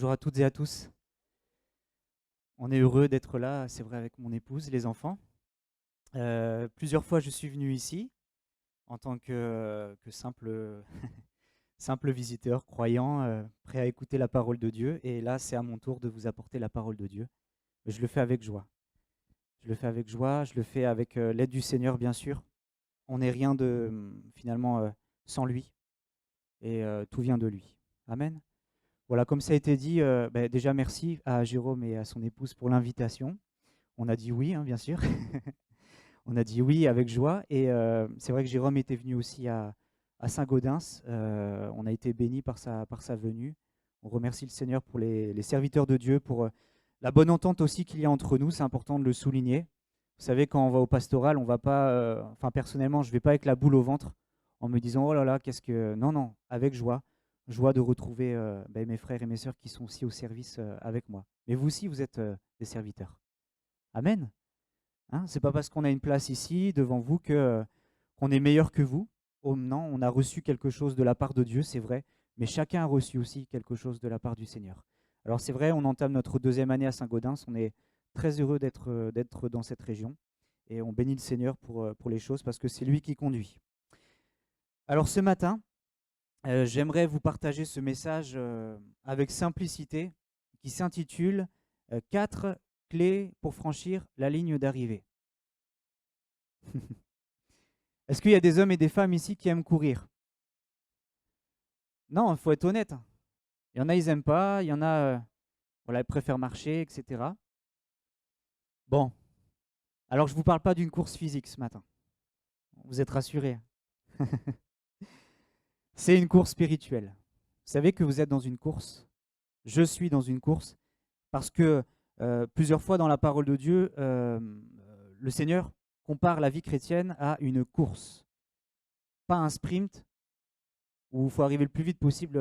Bonjour à toutes et à tous. On est heureux d'être là, c'est vrai, avec mon épouse, les enfants. Plusieurs fois, je suis venu ici en tant que simple, simple visiteur, croyant, prêt à écouter la parole de Dieu. Et là, c'est à mon tour de vous apporter la parole de Dieu. Mais je le fais avec joie. Je le fais avec joie, je le fais avec l'aide du Seigneur, bien sûr. On n'est rien de, finalement, sans lui. Et tout vient de lui. Amen. Voilà, comme ça a été dit, déjà merci à Jérôme et à son épouse pour l'invitation. On a dit oui, hein, bien sûr. On a dit oui avec joie. Et c'est vrai que Jérôme était venu aussi à Saint-Gaudens. On a été bénis par sa venue. On remercie le Seigneur pour les serviteurs de Dieu, pour la bonne entente aussi qu'il y a entre nous. C'est important de le souligner. Vous savez, quand on va au pastoral, on va pas, enfin personnellement, je ne vais pas avec la boule au ventre en me disant oh là là, qu'est-ce que. Non, non, avec joie. Joie de retrouver mes frères et mes sœurs qui sont aussi au service avec moi. Mais vous aussi, vous êtes des serviteurs. Amen. Hein, c'est pas parce qu'on a une place ici devant vous que qu'on est meilleur que vous. Oh, non, on a reçu quelque chose de la part de Dieu, c'est vrai, mais chacun a reçu aussi quelque chose de la part du Seigneur. Alors c'est vrai, on entame notre deuxième année à Saint-Gaudens, on est très heureux d'être dans cette région et on bénit le Seigneur pour les choses parce que c'est lui qui conduit. Alors ce matin, j'aimerais vous partager ce message avec simplicité qui s'intitule 4 clés pour franchir la ligne d'arrivée. Est-ce qu'il y a des hommes et des femmes ici qui aiment courir? Non, il faut être honnête. Il y en a, ils n'aiment pas. Il y en a, voilà, ils préfèrent marcher, etc. Bon, alors je ne vous parle pas d'une course physique ce matin. Vous êtes rassurés. C'est une course spirituelle. Vous savez que vous êtes dans une course. Je suis dans une course parce que plusieurs fois dans la parole de Dieu, le Seigneur compare la vie chrétienne à une course, pas un sprint où il faut arriver le plus vite possible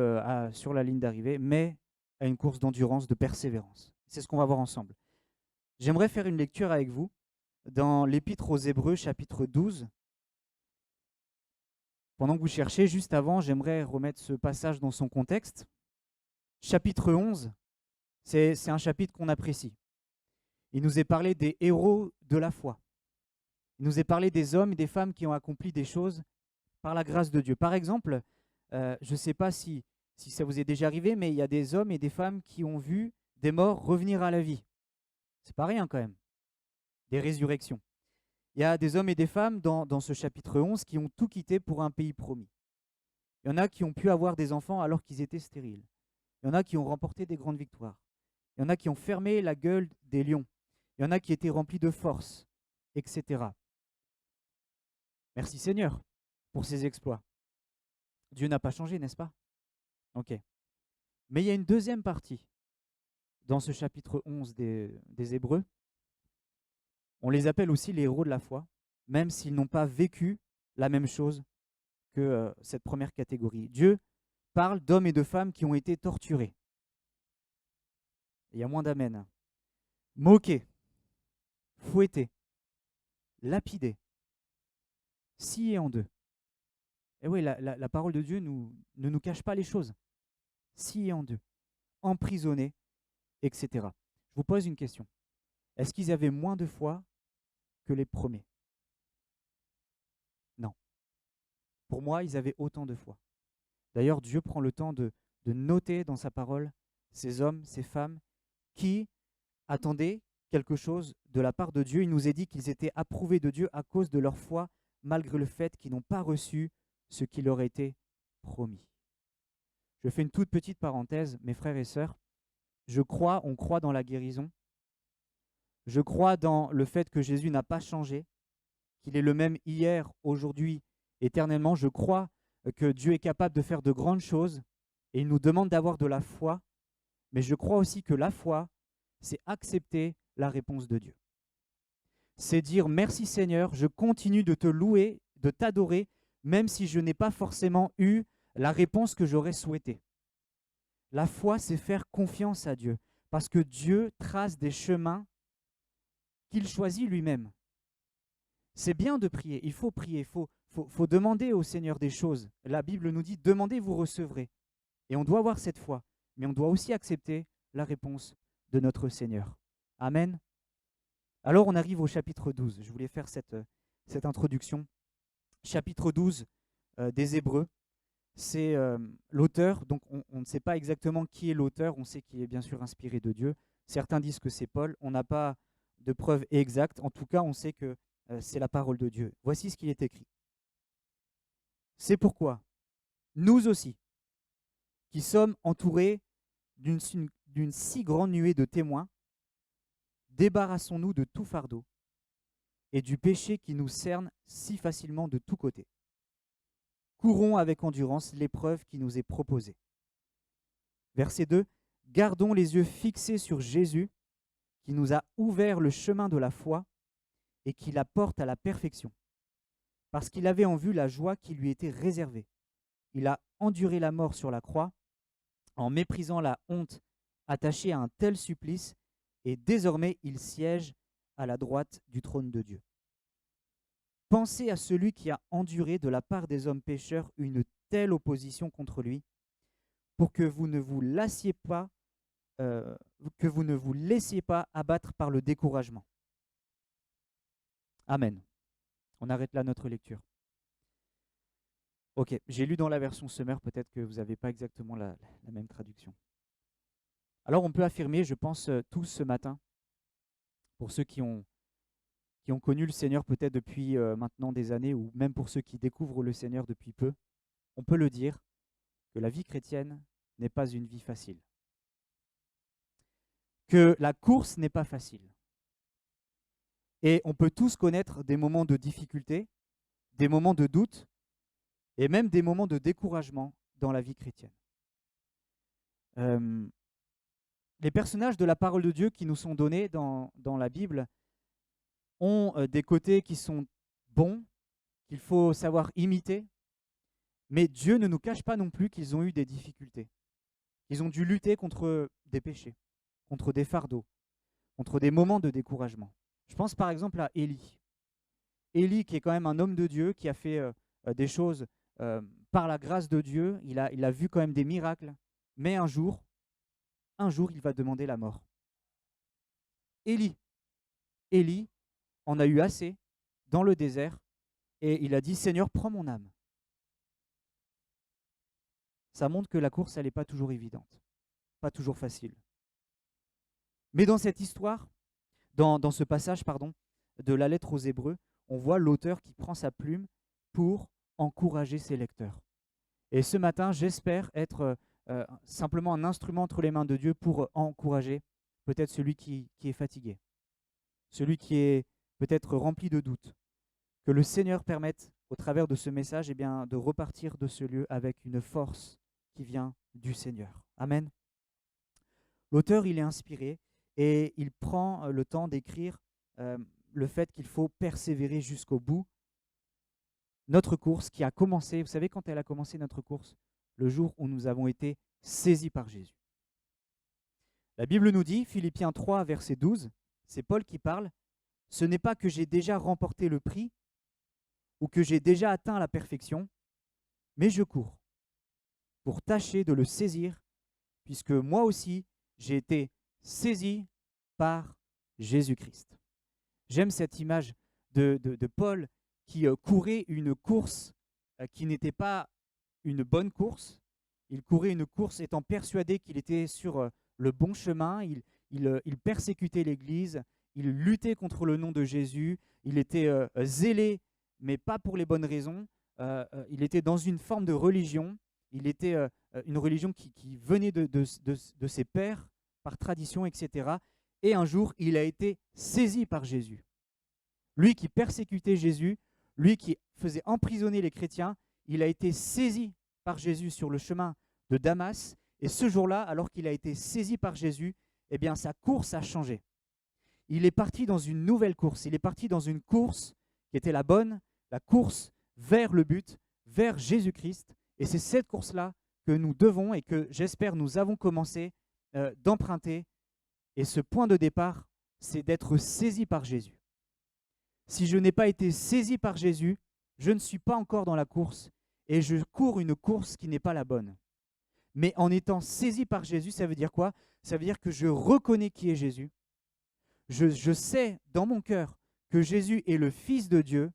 sur la ligne d'arrivée, mais à une course d'endurance, de persévérance. C'est ce qu'on va voir ensemble. J'aimerais faire une lecture avec vous dans l'Épître aux Hébreux, chapitre 12. Pendant que vous cherchez, juste avant, j'aimerais remettre ce passage dans son contexte. Chapitre 11, c'est un chapitre qu'on apprécie. Il nous est parlé des héros de la foi. Il nous est parlé des hommes et des femmes qui ont accompli des choses par la grâce de Dieu. Par exemple, je ne sais pas si ça vous est déjà arrivé, mais il y a des hommes et des femmes qui ont vu des morts revenir à la vie. C'est pas rien quand même. Des résurrections. Il y a des hommes et des femmes dans ce chapitre 11 qui ont tout quitté pour un pays promis. Il y en a qui ont pu avoir des enfants alors qu'ils étaient stériles. Il y en a qui ont remporté des grandes victoires. Il y en a qui ont fermé la gueule des lions. Il y en a qui étaient remplis de force, etc. Merci Seigneur pour ces exploits. Dieu n'a pas changé, n'est-ce pas? Ok. Mais il y a une deuxième partie dans ce chapitre 11 des Hébreux. On les appelle aussi les héros de la foi, même s'ils n'ont pas vécu la même chose que cette première catégorie. Dieu parle d'hommes et de femmes qui ont été torturés. Il y a moins d'amen. Moqués, fouettés, lapidés, sciés en deux. Et oui, la parole de Dieu ne nous cache pas les choses. Sciés en deux, emprisonnés, etc. Je vous pose une question. Est-ce qu'ils avaient moins de foi que les premiers? Non. Pour moi, ils avaient autant de foi. D'ailleurs, Dieu prend le temps de noter dans sa parole ces hommes, ces femmes qui attendaient quelque chose de la part de Dieu. Il nous est dit qu'ils étaient approuvés de Dieu à cause de leur foi, malgré le fait qu'ils n'ont pas reçu ce qui leur était promis. Je fais une toute petite parenthèse, mes frères et sœurs. On croit dans la guérison. Je crois dans le fait que Jésus n'a pas changé, qu'il est le même hier, aujourd'hui, éternellement. Je crois que Dieu est capable de faire de grandes choses et il nous demande d'avoir de la foi. Mais je crois aussi que la foi, c'est accepter la réponse de Dieu. C'est dire merci Seigneur, je continue de te louer, de t'adorer, même si je n'ai pas forcément eu la réponse que j'aurais souhaitée. La foi, c'est faire confiance à Dieu, parce que Dieu trace des chemins qu'il choisit lui-même. C'est bien de prier, il faut prier, il faut demander au Seigneur des choses. La Bible nous dit, demandez, vous recevrez. Et on doit avoir cette foi. mais on doit aussi accepter la réponse de notre Seigneur. Amen. Alors on arrive au chapitre 12. Je voulais faire cette introduction. Chapitre 12 des Hébreux. C'est l'auteur, donc on ne sait pas exactement qui est l'auteur, on sait qu'il est bien sûr inspiré de Dieu. Certains disent que c'est Paul, on n'a pas de preuves exactes, en tout cas on sait que c'est la parole de Dieu. Voici ce qu'il est écrit. C'est pourquoi, nous aussi, qui sommes entourés d'une si grande nuée de témoins, débarrassons-nous de tout fardeau et du péché qui nous cerne si facilement de tous côtés. Courons avec endurance l'épreuve qui nous est proposée. Verset 2. Gardons les yeux fixés sur Jésus, qui nous a ouvert le chemin de la foi et qui la porte à la perfection. Parce qu'il avait en vue la joie qui lui était réservée. Il a enduré la mort sur la croix, en méprisant la honte attachée à un tel supplice, et désormais il siège à la droite du trône de Dieu. Pensez à celui qui a enduré de la part des hommes pécheurs une telle opposition contre lui, pour que vous ne vous laissiez pas abattre par le découragement. Amen. On arrête là notre lecture. Ok, j'ai lu dans la version Semeur, peut-être que vous n'avez pas exactement la même traduction. Alors on peut affirmer, je pense, tous ce matin, pour ceux qui ont connu le Seigneur peut-être depuis maintenant des années, ou même pour ceux qui découvrent le Seigneur depuis peu, on peut le dire, que la vie chrétienne n'est pas une vie facile. Que la course n'est pas facile. Et on peut tous connaître des moments de difficulté, des moments de doute, et même des moments de découragement dans la vie chrétienne. Les personnages de la parole de Dieu qui nous sont donnés dans la Bible ont des côtés qui sont bons, qu'il faut savoir imiter, mais Dieu ne nous cache pas non plus qu'ils ont eu des difficultés. Ils ont dû lutter contre des péchés, contre des fardeaux, contre des moments de découragement. Je pense par exemple à Élie. Élie qui est quand même un homme de Dieu, qui a fait des choses par la grâce de Dieu, il a vu quand même des miracles, mais un jour, il va demander la mort. Élie en a eu assez dans le désert et il a dit « Seigneur, prends mon âme ». Ça montre que la course, elle n'est pas toujours évidente, pas toujours facile. Mais dans cette histoire, dans ce passage de la lettre aux Hébreux, on voit l'auteur qui prend sa plume pour encourager ses lecteurs. Et ce matin, j'espère être simplement un instrument entre les mains de Dieu pour encourager peut-être celui qui est fatigué, celui qui est peut-être rempli de doutes. Que le Seigneur permette, au travers de ce message, de repartir de ce lieu avec une force qui vient du Seigneur. Amen. L'auteur, il est inspiré et il prend le temps d'écrire le fait qu'il faut persévérer jusqu'au bout. Notre course qui a commencé, vous savez quand elle a commencé notre course? Le jour où nous avons été saisis par Jésus. La Bible nous dit, Philippiens 3, verset 12, c'est Paul qui parle, « Ce n'est pas que j'ai déjà remporté le prix ou que j'ai déjà atteint la perfection, mais je cours pour tâcher de le saisir, puisque moi aussi j'ai été saisi par Jésus-Christ. » J'aime cette image de Paul qui courait une course qui n'était pas une bonne course. Il courait une course étant persuadé qu'il était sur le bon chemin. Il persécutait l'Église, il luttait contre le nom de Jésus, il était zélé, mais pas pour les bonnes raisons. Il était dans une forme de religion. Il était une religion qui venait de ses pères, par tradition, etc. Et un jour, il a été saisi par Jésus. Lui qui persécutait Jésus, lui qui faisait emprisonner les chrétiens, il a été saisi par Jésus sur le chemin de Damas. Et ce jour-là, alors qu'il a été saisi par Jésus, eh bien, sa course a changé. Il est parti dans une nouvelle course. Il est parti dans une course qui était la bonne, la course vers le but, vers Jésus-Christ. Et c'est cette course-là que nous devons et que j'espère nous avons commencé d'emprunter. Et ce point de départ, c'est d'être saisi par Jésus. Si je n'ai pas été saisi par Jésus, je ne suis pas encore dans la course et je cours une course qui n'est pas la bonne. Mais en étant saisi par Jésus, ça veut dire quoi? Ça veut dire que je reconnais qui est Jésus. Je sais dans mon cœur que Jésus est le Fils de Dieu,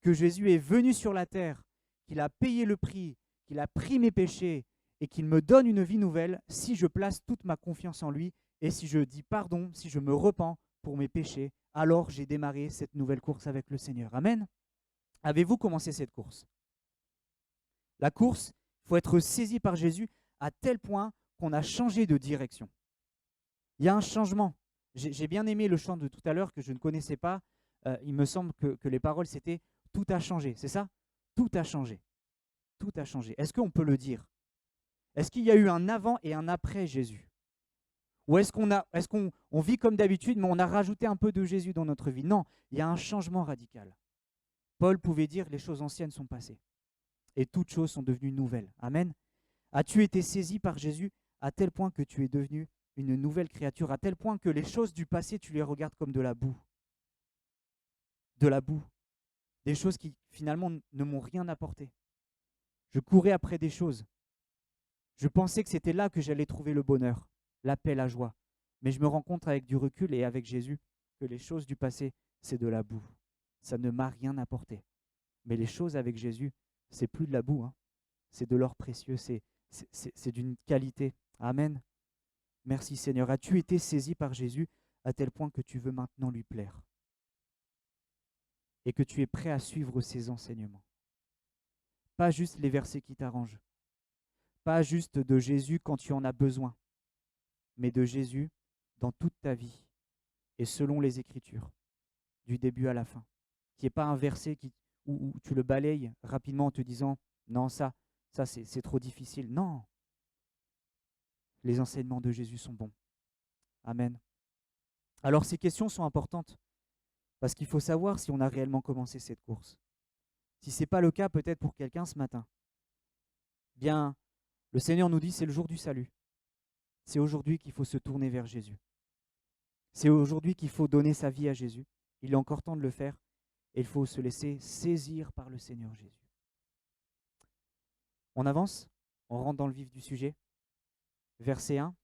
que Jésus est venu sur la terre, qu'il a payé le prix, qu'il a pris mes péchés et qu'il me donne une vie nouvelle si je place toute ma confiance en lui et si je dis pardon, si je me repens pour mes péchés, alors j'ai démarré cette nouvelle course avec le Seigneur. Amen. Avez-vous commencé cette course? La course, il faut être saisi par Jésus à tel point qu'on a changé de direction. Il y a un changement. J'ai bien aimé le chant de tout à l'heure que je ne connaissais pas. Il me semble que les paroles, c'était « tout a changé ». C'est ça? Tout a changé. Tout a changé. Est-ce qu'on peut le dire? Est-ce qu'il y a eu un avant et un après Jésus? Ou est-ce qu'on vit comme d'habitude, mais on a rajouté un peu de Jésus dans notre vie? Non, il y a un changement radical. Paul pouvait dire « les choses anciennes sont passées et toutes choses sont devenues nouvelles ». Amen. As-tu été saisi par Jésus à tel point que tu es devenu une nouvelle créature, à tel point que les choses du passé, tu les regardes comme de la boue? De la boue. Des choses qui finalement ne m'ont rien apporté. Je courais après des choses. Je pensais que c'était là que j'allais trouver le bonheur, la paix, la joie. Mais je me rends compte avec du recul et avec Jésus que les choses du passé, c'est de la boue. Ça ne m'a rien apporté. Mais les choses avec Jésus, c'est plus de la boue, hein. C'est de l'or précieux, c'est d'une qualité. Amen. Merci Seigneur. As-tu été saisi par Jésus à tel point que tu veux maintenant lui plaire et que tu es prêt à suivre ses enseignements? Pas juste les versets qui t'arrangent, pas juste de Jésus quand tu en as besoin, mais de Jésus dans toute ta vie et selon les Écritures, du début à la fin. Qu'il n'y ait pas un verset où tu le balayes rapidement en te disant « non, ça c'est trop difficile ». Non, les enseignements de Jésus sont bons. Amen. Alors ces questions sont importantes parce qu'il faut savoir si on a réellement commencé cette course. Si ce n'est pas le cas peut-être pour quelqu'un ce matin, bien le Seigneur nous dit c'est le jour du salut. C'est aujourd'hui qu'il faut se tourner vers Jésus. C'est aujourd'hui qu'il faut donner sa vie à Jésus. Il est encore temps de le faire et il faut se laisser saisir par le Seigneur Jésus. On avance, on rentre dans le vif du sujet. Verset 1.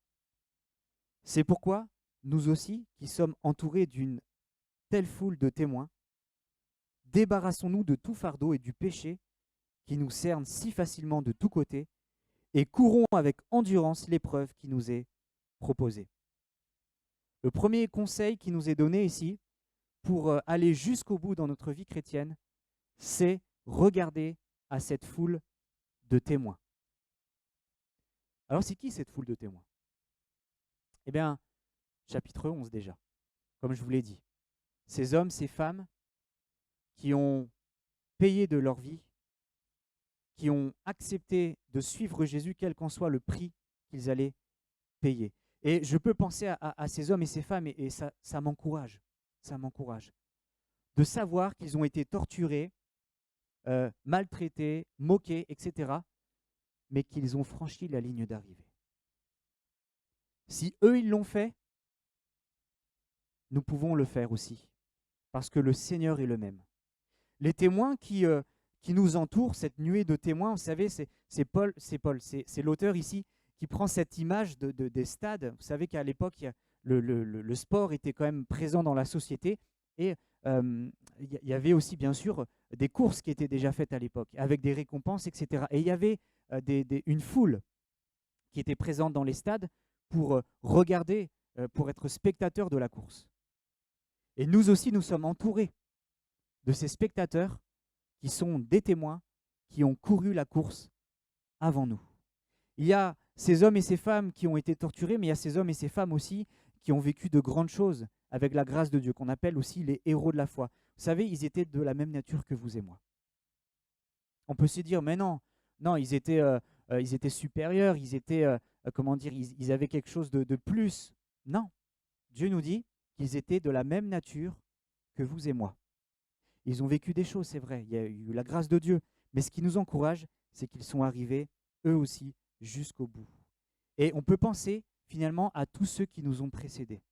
C'est pourquoi nous aussi, qui sommes entourés d'une telle foule de témoins, débarrassons-nous de tout fardeau et du péché qui nous cerne si facilement de tous côtés et courons avec endurance l'épreuve qui nous est proposée. Le premier conseil qui nous est donné ici pour aller jusqu'au bout dans notre vie chrétienne, c'est regarder à cette foule de témoins. Alors c'est qui cette foule de témoins? Eh bien, chapitre 11 déjà, comme je vous l'ai dit. Ces hommes, ces femmes qui ont payé de leur vie, qui ont accepté de suivre Jésus, quel qu'en soit le prix qu'ils allaient payer. Et je peux penser à ces hommes et ces femmes, et ça m'encourage. Ça m'encourage. De savoir qu'ils ont été torturés, maltraités, moqués, etc., mais qu'ils ont franchi la ligne d'arrivée. Si eux, ils l'ont fait, nous pouvons le faire aussi, parce que le Seigneur est le même. Les témoins qui nous entourent, cette nuée de témoins, vous savez, c'est l'auteur ici qui prend cette image des stades. Vous savez qu'à l'époque, le sport était quand même présent dans la société et il y avait aussi bien sûr des courses qui étaient déjà faites à l'époque, avec des récompenses, etc. Et il y avait une foule qui était présente dans les stades pour regarder, pour être spectateur de la course. Et nous aussi, nous sommes entourés de ces spectateurs qui sont des témoins qui ont couru la course avant nous. Il y a ces hommes et ces femmes qui ont été torturés, mais il y a ces hommes et ces femmes aussi qui ont vécu de grandes choses avec la grâce de Dieu, qu'on appelle aussi les héros de la foi. Vous savez, ils étaient de la même nature que vous et moi. On peut se dire, mais non, ils étaient supérieurs, ils étaient, ils avaient quelque chose de plus. Non, Dieu nous dit qu'ils étaient de la même nature que vous et moi. Ils ont vécu des choses, c'est vrai, il y a eu la grâce de Dieu, mais ce qui nous encourage, c'est qu'ils sont arrivés, eux aussi, jusqu'au bout. Et on peut penser, finalement, à tous ceux qui nous ont précédés.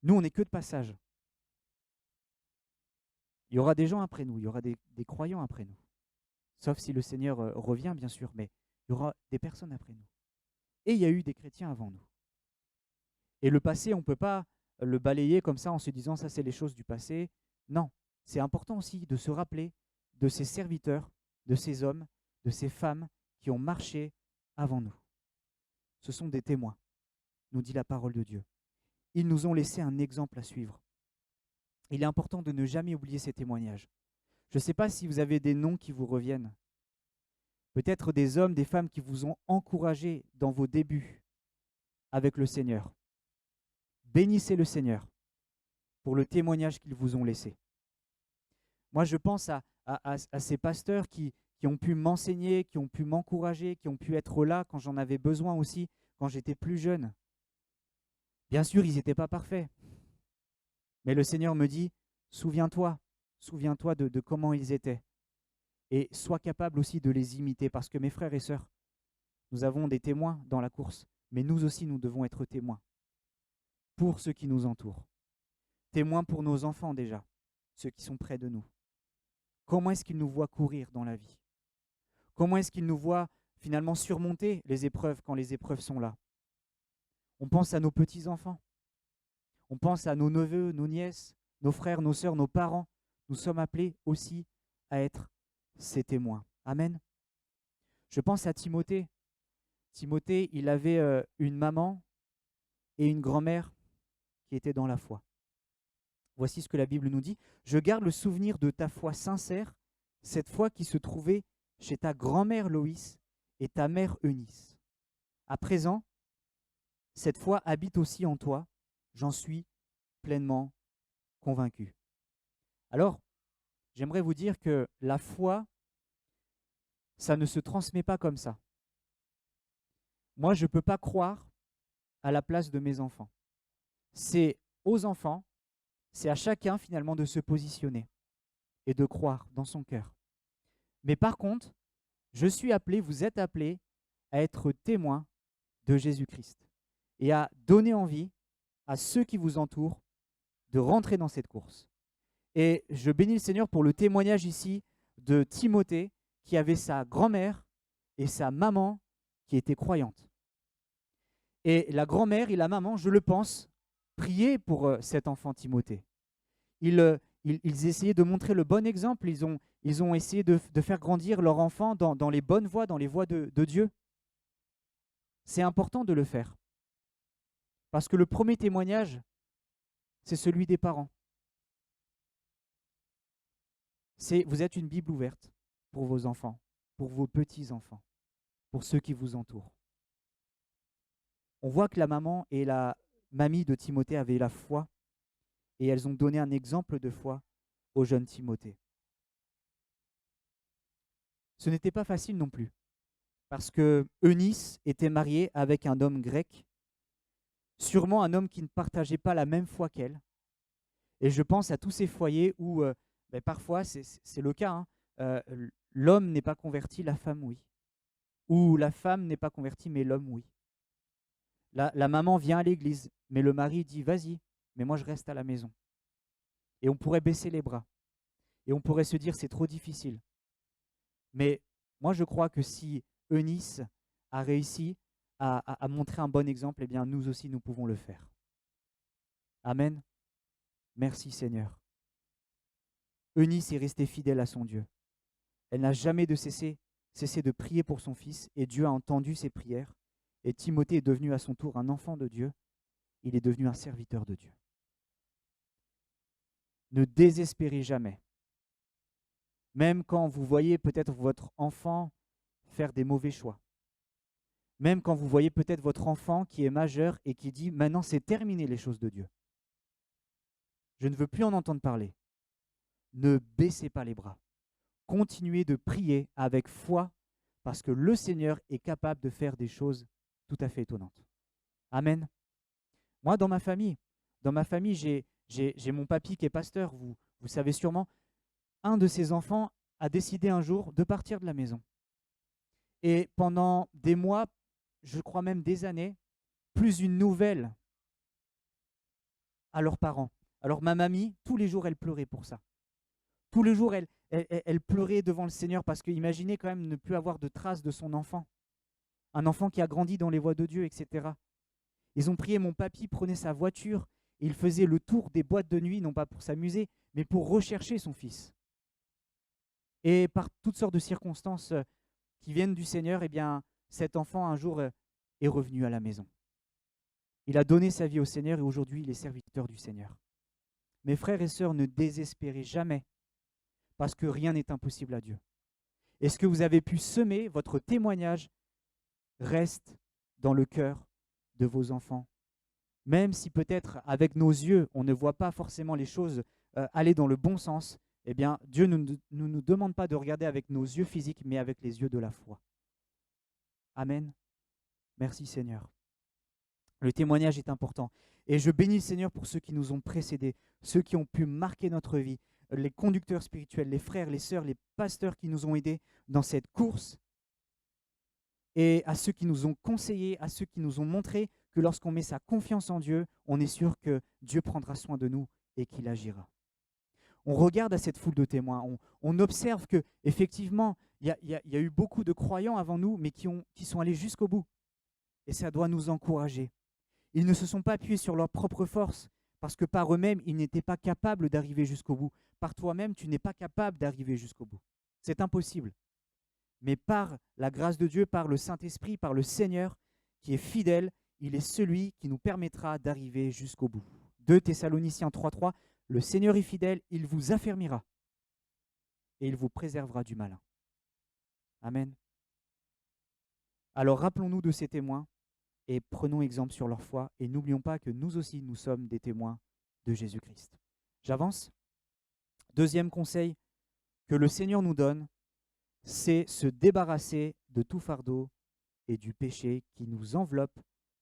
Nous, on n'est que de passage. Il y aura des gens après nous, il y aura des croyants après nous. Sauf si le Seigneur revient, bien sûr, mais il y aura des personnes après nous. Et il y a eu des chrétiens avant nous. Et le passé, on ne peut pas le balayer comme ça en se disant ça c'est les choses du passé. Non, c'est important aussi de se rappeler de ces serviteurs, de ces hommes, de ces femmes qui ont marché avant nous. Ce sont des témoins, nous dit la parole de Dieu. Ils nous ont laissé un exemple à suivre. Il est important de ne jamais oublier ces témoignages. Je ne sais pas si vous avez des noms qui vous reviennent. Peut-être des hommes, des femmes qui vous ont encouragé dans vos débuts avec le Seigneur. Bénissez le Seigneur pour le témoignage qu'ils vous ont laissé. Moi, je pense à ces pasteurs qui ont pu m'enseigner, qui ont pu m'encourager, qui ont pu être là quand j'en avais besoin aussi, quand j'étais plus jeune. Bien sûr, ils n'étaient pas parfaits. Mais le Seigneur me dit, souviens-toi de comment ils étaient. Et sois capable aussi de les imiter, parce que mes frères et sœurs, nous avons des témoins dans la course, mais nous aussi, nous devons être témoins pour ceux qui nous entourent. Témoins pour nos enfants déjà, ceux qui sont près de nous. Comment est-ce qu'ils nous voient courir dans la vie? Comment est-ce qu'ils nous voient finalement surmonter les épreuves quand les épreuves sont là? On pense à nos petits-enfants, on pense à nos neveux, nos nièces, nos frères, nos sœurs, nos parents. Nous sommes appelés aussi à être ces témoins. Amen. Je pense à Timothée. Timothée, il avait une maman et une grand-mère qui étaient dans la foi. Voici ce que la Bible nous dit. Je garde le souvenir de ta foi sincère, cette foi qui se trouvait chez ta grand-mère Loïs et ta mère Eunice. À présent, cette foi habite aussi en toi, j'en suis pleinement convaincu. Alors, j'aimerais vous dire que la foi, ça ne se transmet pas comme ça. Moi, je ne peux pas croire à la place de mes enfants. C'est aux enfants, c'est à chacun finalement de se positionner et de croire dans son cœur. Mais par contre, je suis appelé, vous êtes appelés à être témoins de Jésus-Christ et à donner envie à ceux qui vous entourent de rentrer dans cette course. Et je bénis le Seigneur pour le témoignage ici de Timothée qui avait sa grand-mère et sa maman qui étaient croyantes. Et la grand-mère et la maman, je le pense, priaient pour cet enfant Timothée. Ils essayaient de montrer le bon exemple, ils ont essayé de faire grandir leur enfant dans les bonnes voies, dans les voies de Dieu. C'est important de le faire. Parce que le premier témoignage, c'est celui des parents. Vous êtes une Bible ouverte pour vos enfants, pour vos petits-enfants, pour ceux qui vous entourent. On voit que la maman et la mamie de Timothée avaient la foi et elles ont donné un exemple de foi au jeune Timothée. Ce n'était pas facile non plus, parce que Eunice était mariée avec un homme grec, sûrement un homme qui ne partageait pas la même foi qu'elle. Et je pense à tous ces foyers où parfois, c'est le cas, hein, l'homme n'est pas converti, la femme oui. Ou la femme n'est pas convertie, mais l'homme oui. La maman vient à l'église, mais le mari dit vas-y, mais moi je reste à la maison. Et on pourrait baisser les bras. Et on pourrait se dire c'est trop difficile. Mais moi je crois que si Eunice a réussi à montrer un bon exemple, eh bien nous aussi nous pouvons le faire. Amen. Merci Seigneur. Eunice est restée fidèle à son Dieu. Elle n'a jamais cessé de prier pour son fils et Dieu a entendu ses prières. Et Timothée est devenu à son tour un enfant de Dieu. Il est devenu un serviteur de Dieu. Ne désespérez jamais. Même quand vous voyez peut-être votre enfant faire des mauvais choix. Même quand vous voyez peut-être votre enfant qui est majeur et qui dit « Maintenant, c'est terminé les choses de Dieu. Je ne veux plus en entendre parler. » Ne baissez pas les bras. Continuez de prier avec foi parce que le Seigneur est capable de faire des choses tout à fait étonnantes. Amen. Moi, dans ma famille, j'ai mon papy qui est pasteur, vous savez sûrement, un de ses enfants a décidé un jour de partir de la maison. Et pendant des mois, je crois même des années, plus une nouvelle à leurs parents. Alors ma mamie, tous les jours, elle pleurait pour ça. Tous les jours, elle pleurait devant le Seigneur parce qu'imaginez quand même ne plus avoir de traces de son enfant. un enfant qui a grandi dans les voies de Dieu, etc. Ils ont prié, mon papy prenait sa voiture, et il faisait le tour des boîtes de nuit, non pas pour s'amuser, mais pour rechercher son fils. Et par toutes sortes de circonstances qui viennent du Seigneur, eh bien, cet enfant un jour est revenu à la maison. Il a donné sa vie au Seigneur et aujourd'hui il est serviteur du Seigneur. Mes frères et sœurs, ne désespérez jamais parce que rien n'est impossible à Dieu. Et ce que vous avez pu semer, votre témoignage, reste dans le cœur de vos enfants. Même si peut-être avec nos yeux, on ne voit pas forcément les choses aller dans le bon sens, eh bien, Dieu ne nous demande pas de regarder avec nos yeux physiques, mais avec les yeux de la foi. Amen. Merci Seigneur. Le témoignage est important. Et je bénis le Seigneur pour ceux qui nous ont précédés, ceux qui ont pu marquer notre vie, les conducteurs spirituels, les frères, les sœurs, les pasteurs qui nous ont aidés dans cette course, et à ceux qui nous ont conseillés, à ceux qui nous ont montré que lorsqu'on met sa confiance en Dieu, on est sûr que Dieu prendra soin de nous et qu'il agira. On regarde à cette foule de témoins, on observe qu'effectivement, il y a eu beaucoup de croyants avant nous, mais qui sont allés jusqu'au bout. Et ça doit nous encourager. Ils ne se sont pas appuyés sur leur propre force, parce que par eux-mêmes, ils n'étaient pas capables d'arriver jusqu'au bout. Par toi-même, tu n'es pas capable d'arriver jusqu'au bout. C'est impossible. Mais par la grâce de Dieu, par le Saint-Esprit, par le Seigneur, qui est fidèle, il est celui qui nous permettra d'arriver jusqu'au bout. 2 Thessaloniciens 3,3, le Seigneur est fidèle, il vous affermira et il vous préservera du malin. Amen. Alors rappelons-nous de ces témoins et prenons exemple sur leur foi et n'oublions pas que nous aussi, nous sommes des témoins de Jésus-Christ. J'avance. Deuxième conseil que le Seigneur nous donne, c'est se débarrasser de tout fardeau et du péché qui nous enveloppe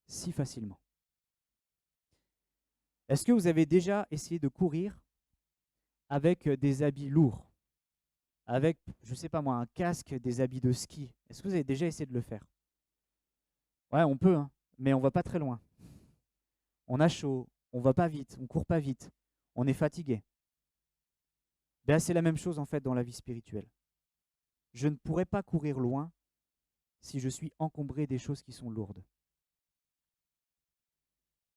si facilement. Est-ce que vous avez déjà essayé de courir avec des habits lourds, avec, je ne sais pas moi, un casque, des habits de ski? Est-ce que vous avez déjà essayé de le faire? Ouais, on peut, hein, mais on ne va pas très loin. On a chaud, on ne va pas vite, on ne court pas vite, on est fatigué. Ben, c'est la même chose en fait dans la vie spirituelle. Je ne pourrais pas courir loin si je suis encombré des choses qui sont lourdes.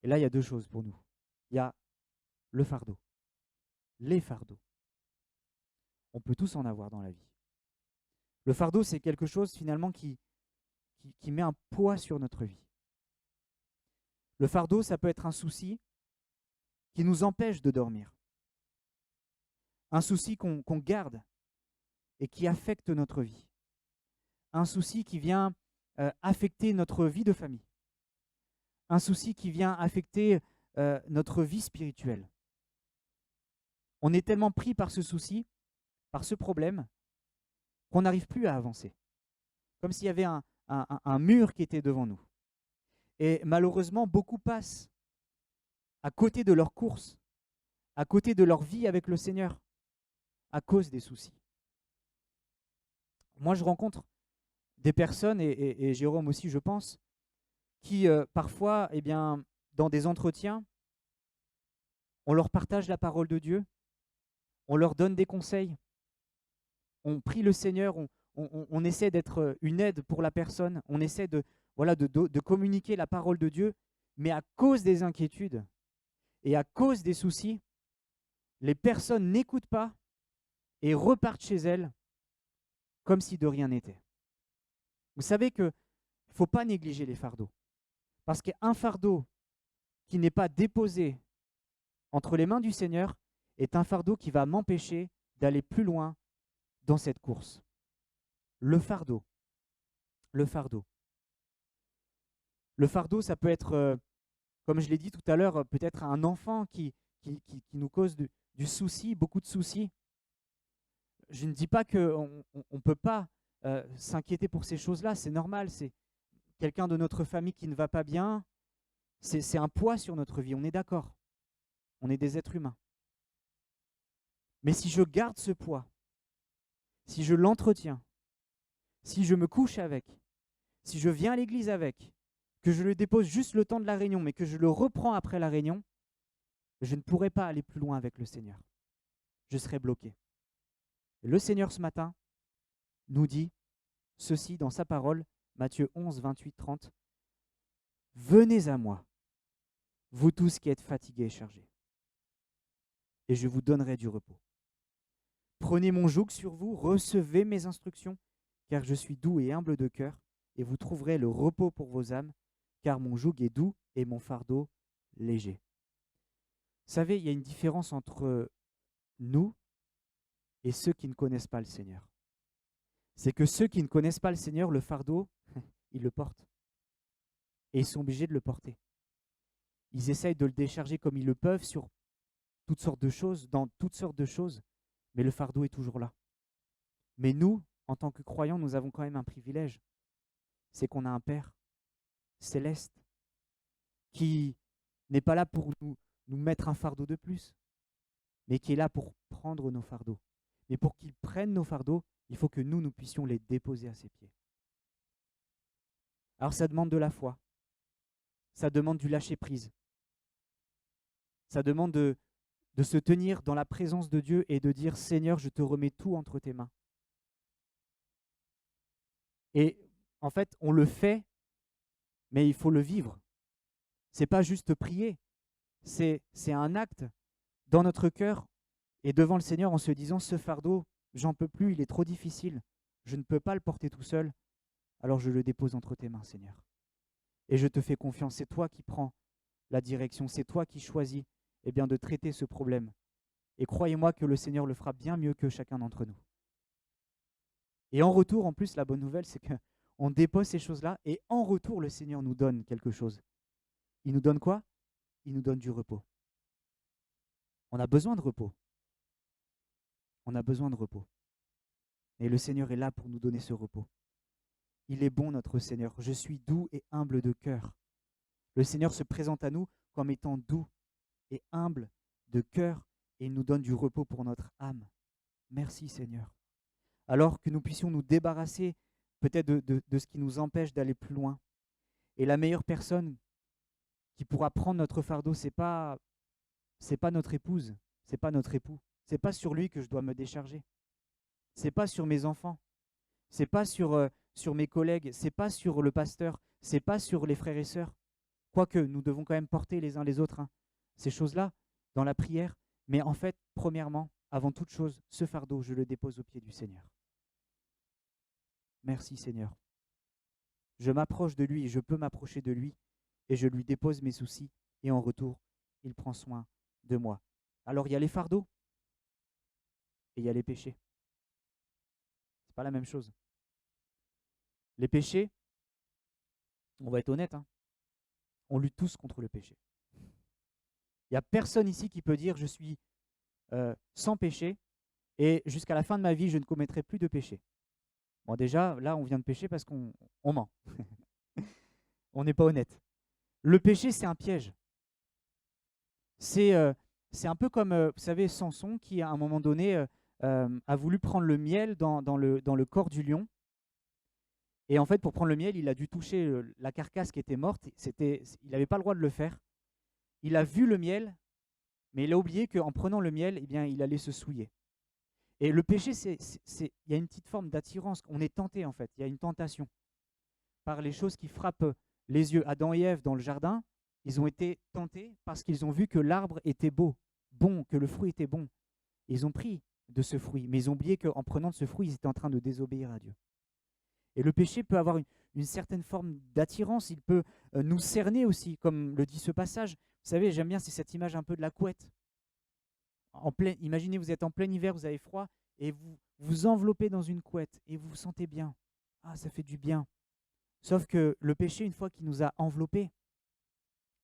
Et là, il y a deux choses pour nous. Il y a le fardeau, les fardeaux. On peut tous en avoir dans la vie. Le fardeau, c'est quelque chose finalement qui met un poids sur notre vie. Le fardeau, ça peut être un souci qui nous empêche de dormir. Un souci qu'on garde et qui affecte notre vie. Un souci qui vient affecter notre vie de famille. Un souci qui vient affecter notre vie spirituelle. On est tellement pris par ce souci, par ce problème, qu'on n'arrive plus à avancer. Comme s'il y avait un mur qui était devant nous. Et malheureusement, beaucoup passent à côté de leur course, à côté de leur vie avec le Seigneur, à cause des soucis. Moi, je rencontre des personnes, et Jérôme aussi, je pense, qui parfois, eh bien, dans des entretiens, on leur partage la parole de Dieu, on leur donne des conseils, on prie le Seigneur, on essaie d'être une aide pour la personne, on essaie de communiquer la parole de Dieu, mais à cause des inquiétudes et à cause des soucis, les personnes n'écoutent pas et repartent chez elles comme si de rien n'était. Vous savez qu'il ne faut pas négliger les fardeaux, parce qu'un fardeau qui n'est pas déposé entre les mains du Seigneur est un fardeau qui va m'empêcher d'aller plus loin dans cette course. Le fardeau. Le fardeau. Le fardeau, ça peut être, comme je l'ai dit tout à l'heure, peut-être un enfant qui nous cause du souci, beaucoup de soucis. Je ne dis pas qu'on ne peut pas s'inquiéter pour ces choses-là, c'est normal, c'est quelqu'un de notre famille qui ne va pas bien, c'est un poids sur notre vie, on est d'accord. On est des êtres humains. Mais si je garde ce poids, si je l'entretiens, si je me couche avec, si je viens à l'église avec, que je le dépose juste le temps de la réunion, mais que je le reprends après la réunion, je ne pourrai pas aller plus loin avec le Seigneur. Je serai bloqué. Et le Seigneur ce matin nous dit ceci dans sa parole, Matthieu 11, 28, 30. Venez à moi, vous tous qui êtes fatigués et chargés, et je vous donnerai du repos. Prenez mon joug sur vous, recevez mes instructions, car je suis doux et humble de cœur, et vous trouverez le repos pour vos âmes, car mon joug est doux et mon fardeau léger. Vous savez, il y a une différence entre nous et ceux qui ne connaissent pas le Seigneur. C'est que ceux qui ne connaissent pas le Seigneur, le fardeau, ils le portent. Et ils sont obligés de le porter. Ils essayent de le décharger comme ils le peuvent sur toutes sortes de choses, dans toutes sortes de choses, mais le fardeau est toujours là. Mais nous, en tant que croyants, nous avons quand même un privilège. C'est qu'on a un Père céleste qui n'est pas là pour nous mettre un fardeau de plus, mais qui est là pour prendre nos fardeaux. Mais pour qu'il prenne nos fardeaux, il faut que nous puissions les déposer à ses pieds. Alors ça demande de la foi, ça demande du lâcher-prise, ça demande de se tenir dans la présence de Dieu et de dire « Seigneur, je te remets tout entre tes mains ». Et en fait, on le fait, mais il faut le vivre. C'est pas juste prier, c'est un acte dans notre cœur et devant le Seigneur en se disant « Ce fardeau, j'en peux plus, il est trop difficile, je ne peux pas le porter tout seul, alors je le dépose entre tes mains, Seigneur. Et je te fais confiance, c'est toi qui prends la direction, c'est toi qui choisis de traiter ce problème. Et croyez-moi que le Seigneur le fera bien mieux que chacun d'entre nous. » Et en retour, en plus, la bonne nouvelle, c'est qu'on dépose ces choses-là et en retour, le Seigneur nous donne quelque chose. Il nous donne quoi? Il nous donne du repos. On a besoin de repos. On a besoin de repos. Et le Seigneur est là pour nous donner ce repos. Il est bon, notre Seigneur. Je suis doux et humble de cœur. Le Seigneur se présente à nous comme étant doux et humble de cœur et il nous donne du repos pour notre âme. Merci, Seigneur. Alors que nous puissions nous débarrasser peut-être de ce qui nous empêche d'aller plus loin. Et la meilleure personne qui pourra prendre notre fardeau, c'est pas notre épouse, c'est pas notre époux. C'est pas sur lui que je dois me décharger. C'est pas sur mes enfants. C'est pas sur mes collègues. C'est pas sur le pasteur. C'est pas sur les frères et sœurs. Quoique nous devons quand même porter les uns les autres ces choses-là dans la prière. Mais en fait, premièrement, avant toute chose, ce fardeau, je le dépose aux pieds du Seigneur. Merci Seigneur. Je m'approche de lui, je peux m'approcher de lui et je lui dépose mes soucis et en retour, il prend soin de moi. Alors il y a les fardeaux et il y a les péchés. C'est pas la même chose. Les péchés, on va être honnête, on lutte tous contre le péché. Il n'y a personne ici qui peut dire je suis sans péché et jusqu'à la fin de ma vie, je ne commettrai plus de péché. Bon, déjà, là, on vient de pécher parce qu'on ment. On n'est pas honnête. Le péché, c'est un piège. C'est un peu comme, vous savez, Samson qui, à un moment donné, a voulu prendre le miel dans le corps du lion. Et en fait, pour prendre le miel, il a dû toucher la carcasse qui était morte. Il n'avait pas le droit de le faire. Il a vu le miel, mais il a oublié qu'en prenant le miel, eh bien, il allait se souiller. Et le péché, il y a une petite forme d'attirance. On est tenté, en fait. Il y a une tentation par les choses qui frappent les yeux. Adam et Ève, dans le jardin, ils ont été tentés parce qu'ils ont vu que l'arbre était beau, bon, que le fruit était bon. Ils ont pris de ce fruit, mais ils ont oublié qu'en prenant de ce fruit, ils étaient en train de désobéir à Dieu. Et le péché peut avoir une certaine forme d'attirance, il peut nous cerner aussi, comme le dit ce passage. Vous savez, j'aime bien, c'est cette image un peu de la couette. Imaginez, vous êtes en plein hiver, vous avez froid, et vous vous enveloppez dans une couette, et vous vous sentez bien. Ah, ça fait du bien. Sauf que le péché, une fois qu'il nous a enveloppés,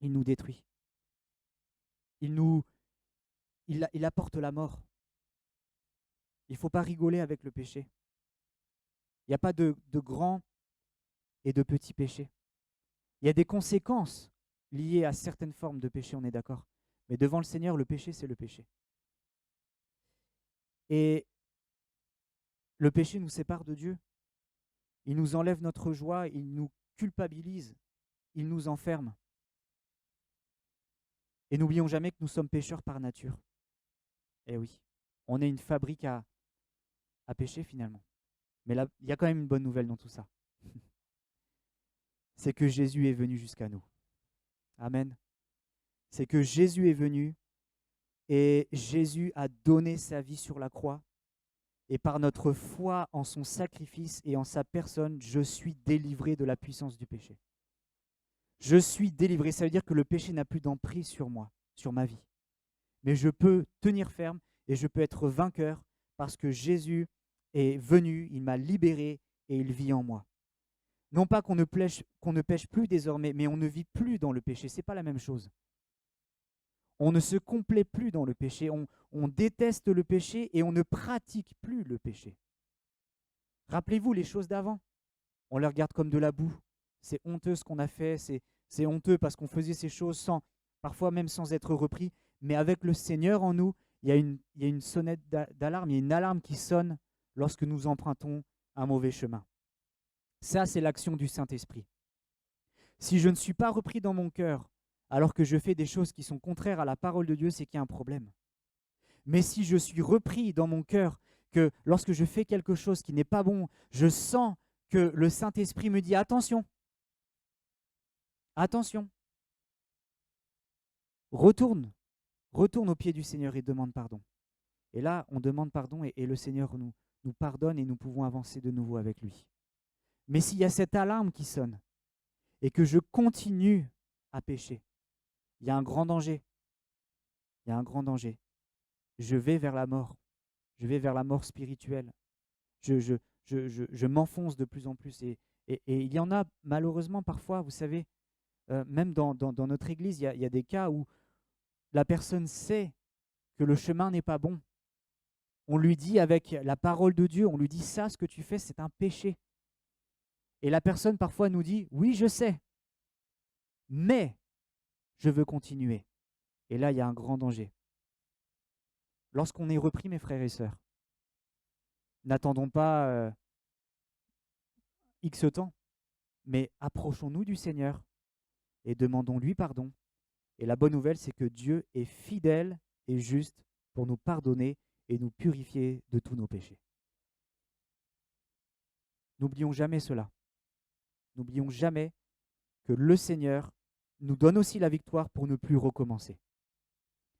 il nous détruit. Il apporte la mort. Il ne faut pas rigoler avec le péché. Il n'y a pas de grands et de petits péchés. Il y a des conséquences liées à certaines formes de péché, on est d'accord. Mais devant le Seigneur, le péché, c'est le péché. Et le péché nous sépare de Dieu. Il nous enlève notre joie, il nous culpabilise, il nous enferme. Et n'oublions jamais que nous sommes pécheurs par nature. Eh oui, on est une fabrique à pécher finalement. Mais là, il y a quand même une bonne nouvelle dans tout ça. c'est que Jésus est venu jusqu'à nous. Amen. C'est que Jésus est venu et Jésus a donné sa vie sur la croix. Et par notre foi en son sacrifice et en sa personne, je suis délivré de la puissance du péché. Je suis délivré. Ça veut dire que le péché n'a plus d'emprise sur moi, sur ma vie. Mais je peux tenir ferme et je peux être vainqueur parce que Jésus est venu, il m'a libéré et il vit en moi. Non pas qu'on ne pêche plus désormais, mais on ne vit plus dans le péché. Ce n'est pas la même chose. On ne se complaît plus dans le péché, on déteste le péché et on ne pratique plus le péché. Rappelez-vous les choses d'avant. On les regarde comme de la boue. C'est honteux ce qu'on a fait, c'est honteux parce qu'on faisait ces choses parfois même sans être repris. Mais avec le Seigneur en nous, il y a une sonnette d'alarme, il y a une alarme qui sonne lorsque nous empruntons un mauvais chemin. Ça, c'est l'action du Saint-Esprit. Si je ne suis pas repris dans mon cœur, alors que je fais des choses qui sont contraires à la parole de Dieu, c'est qu'il y a un problème. Mais si je suis repris dans mon cœur, que lorsque je fais quelque chose qui n'est pas bon, je sens que le Saint-Esprit me dit « Attention, attention, retourne au pied du Seigneur et demande pardon. » Et là, on demande pardon et le Seigneur nous pardonne et nous pouvons avancer de nouveau avec lui. Mais s'il y a cette alarme qui sonne et que je continue à pécher, il y a un grand danger. Il y a un grand danger. Je vais vers la mort. Je vais vers la mort spirituelle. Je m'enfonce de plus en plus. Et il y en a malheureusement parfois, vous savez, même dans notre église, il y a des cas où la personne sait que le chemin n'est pas bon. On lui dit avec la parole de Dieu, on lui dit ça, ce que tu fais, c'est un péché. Et la personne parfois nous dit, oui, je sais, mais je veux continuer. Et là, il y a un grand danger. Lorsqu'on est repris, mes frères et sœurs, n'attendons pas X temps, mais approchons-nous du Seigneur et demandons-lui pardon. Et la bonne nouvelle, c'est que Dieu est fidèle et juste pour nous pardonner et nous purifier de tous nos péchés. N'oublions jamais cela. N'oublions jamais que le Seigneur nous donne aussi la victoire pour ne plus recommencer.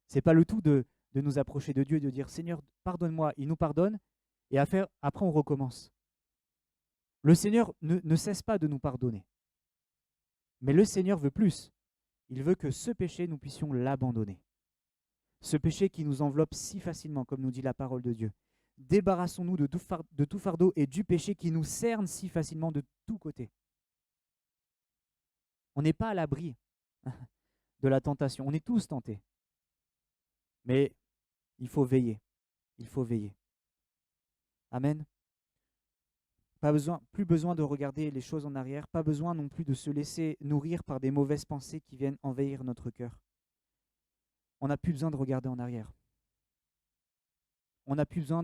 Ce n'est pas le tout de nous approcher de Dieu et de dire « Seigneur, pardonne-moi », il nous pardonne, et après on recommence. Le Seigneur ne cesse pas de nous pardonner. Mais le Seigneur veut plus. Il veut que ce péché, nous puissions l'abandonner. Ce péché qui nous enveloppe si facilement, comme nous dit la parole de Dieu. Débarrassons-nous de tout fardeau et du péché qui nous cerne si facilement de tous côtés. On n'est pas à l'abri de la tentation. On est tous tentés. Mais il faut veiller. Il faut veiller. Amen. Plus besoin de regarder les choses en arrière, pas besoin non plus de se laisser nourrir par des mauvaises pensées qui viennent envahir notre cœur. On n'a plus besoin de regarder en arrière. On n'a plus besoin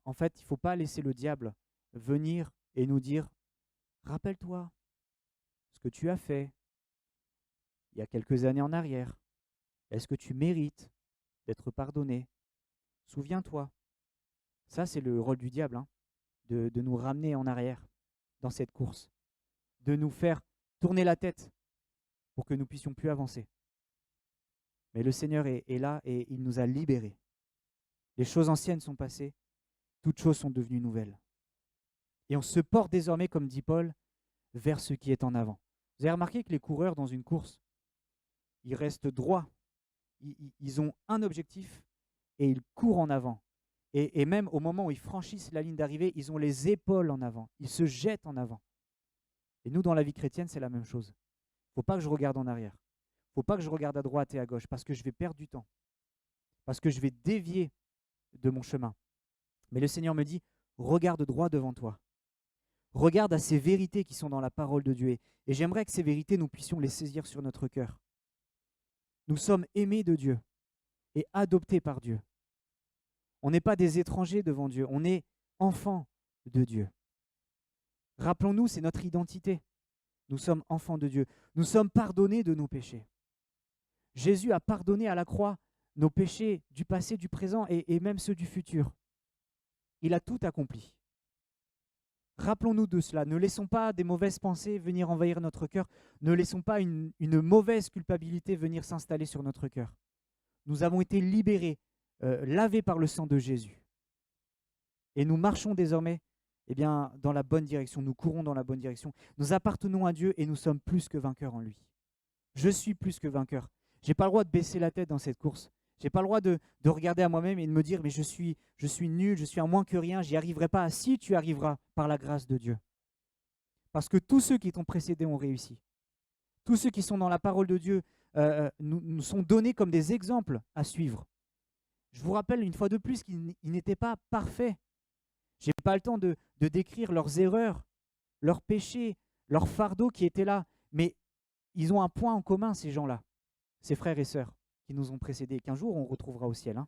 En fait, il ne faut pas laisser le diable venir et nous dire « Rappelle-toi ce que tu as fait il y a quelques années en arrière. Est-ce que tu mérites d'être pardonné? Souviens-toi. » Ça, c'est le rôle du diable, de nous ramener en arrière dans cette course, de nous faire tourner la tête pour que nous ne puissions plus avancer. Mais le Seigneur est là et il nous a libérés. Les choses anciennes sont passées, toutes choses sont devenues nouvelles. Et on se porte désormais, comme dit Paul, vers ce qui est en avant. Vous avez remarqué que les coureurs dans une course, ils restent droits. Ils ont un objectif et ils courent en avant. Et même au moment où ils franchissent la ligne d'arrivée, ils ont les épaules en avant. Ils se jettent en avant. Et nous, dans la vie chrétienne, c'est la même chose. Il ne faut pas que je regarde en arrière. Il ne faut pas que je regarde à droite et à gauche parce que je vais perdre du temps. Parce que je vais dévier de mon chemin. Mais le Seigneur me dit, regarde droit devant toi. Regarde à ces vérités qui sont dans la parole de Dieu. Et j'aimerais que ces vérités, nous puissions les saisir sur notre cœur. Nous sommes aimés de Dieu et adoptés par Dieu. On n'est pas des étrangers devant Dieu, on est enfants de Dieu. Rappelons-nous, c'est notre identité. Nous sommes enfants de Dieu. Nous sommes pardonnés de nos péchés. Jésus a pardonné à la croix nos péchés du passé, du présent et même ceux du futur. Il a tout accompli. Rappelons-nous de cela. Ne laissons pas des mauvaises pensées venir envahir notre cœur. Ne laissons pas une mauvaise culpabilité venir s'installer sur notre cœur. Nous avons été libérés, lavés par le sang de Jésus. Et nous marchons désormais dans la bonne direction. Nous courons dans la bonne direction. Nous appartenons à Dieu et nous sommes plus que vainqueurs en lui. Je suis plus que vainqueur. Je n'ai pas le droit de baisser la tête dans cette course. Je n'ai pas le droit de regarder à moi-même et de me dire mais je suis nul, je suis un moins que rien, j'y arriverai pas. Si, tu arriveras par la grâce de Dieu. Parce que tous ceux qui t'ont précédé ont réussi. Tous ceux qui sont dans la parole de Dieu nous sont donnés comme des exemples à suivre. Je vous rappelle une fois de plus qu'ils n'étaient pas parfaits. Je n'ai pas le temps de décrire leurs erreurs, leurs péchés, leurs fardeaux qui étaient là. Mais ils ont un point en commun, ces gens-là, ces frères et sœurs qui nous ont précédés et qu'un jour on retrouvera au ciel.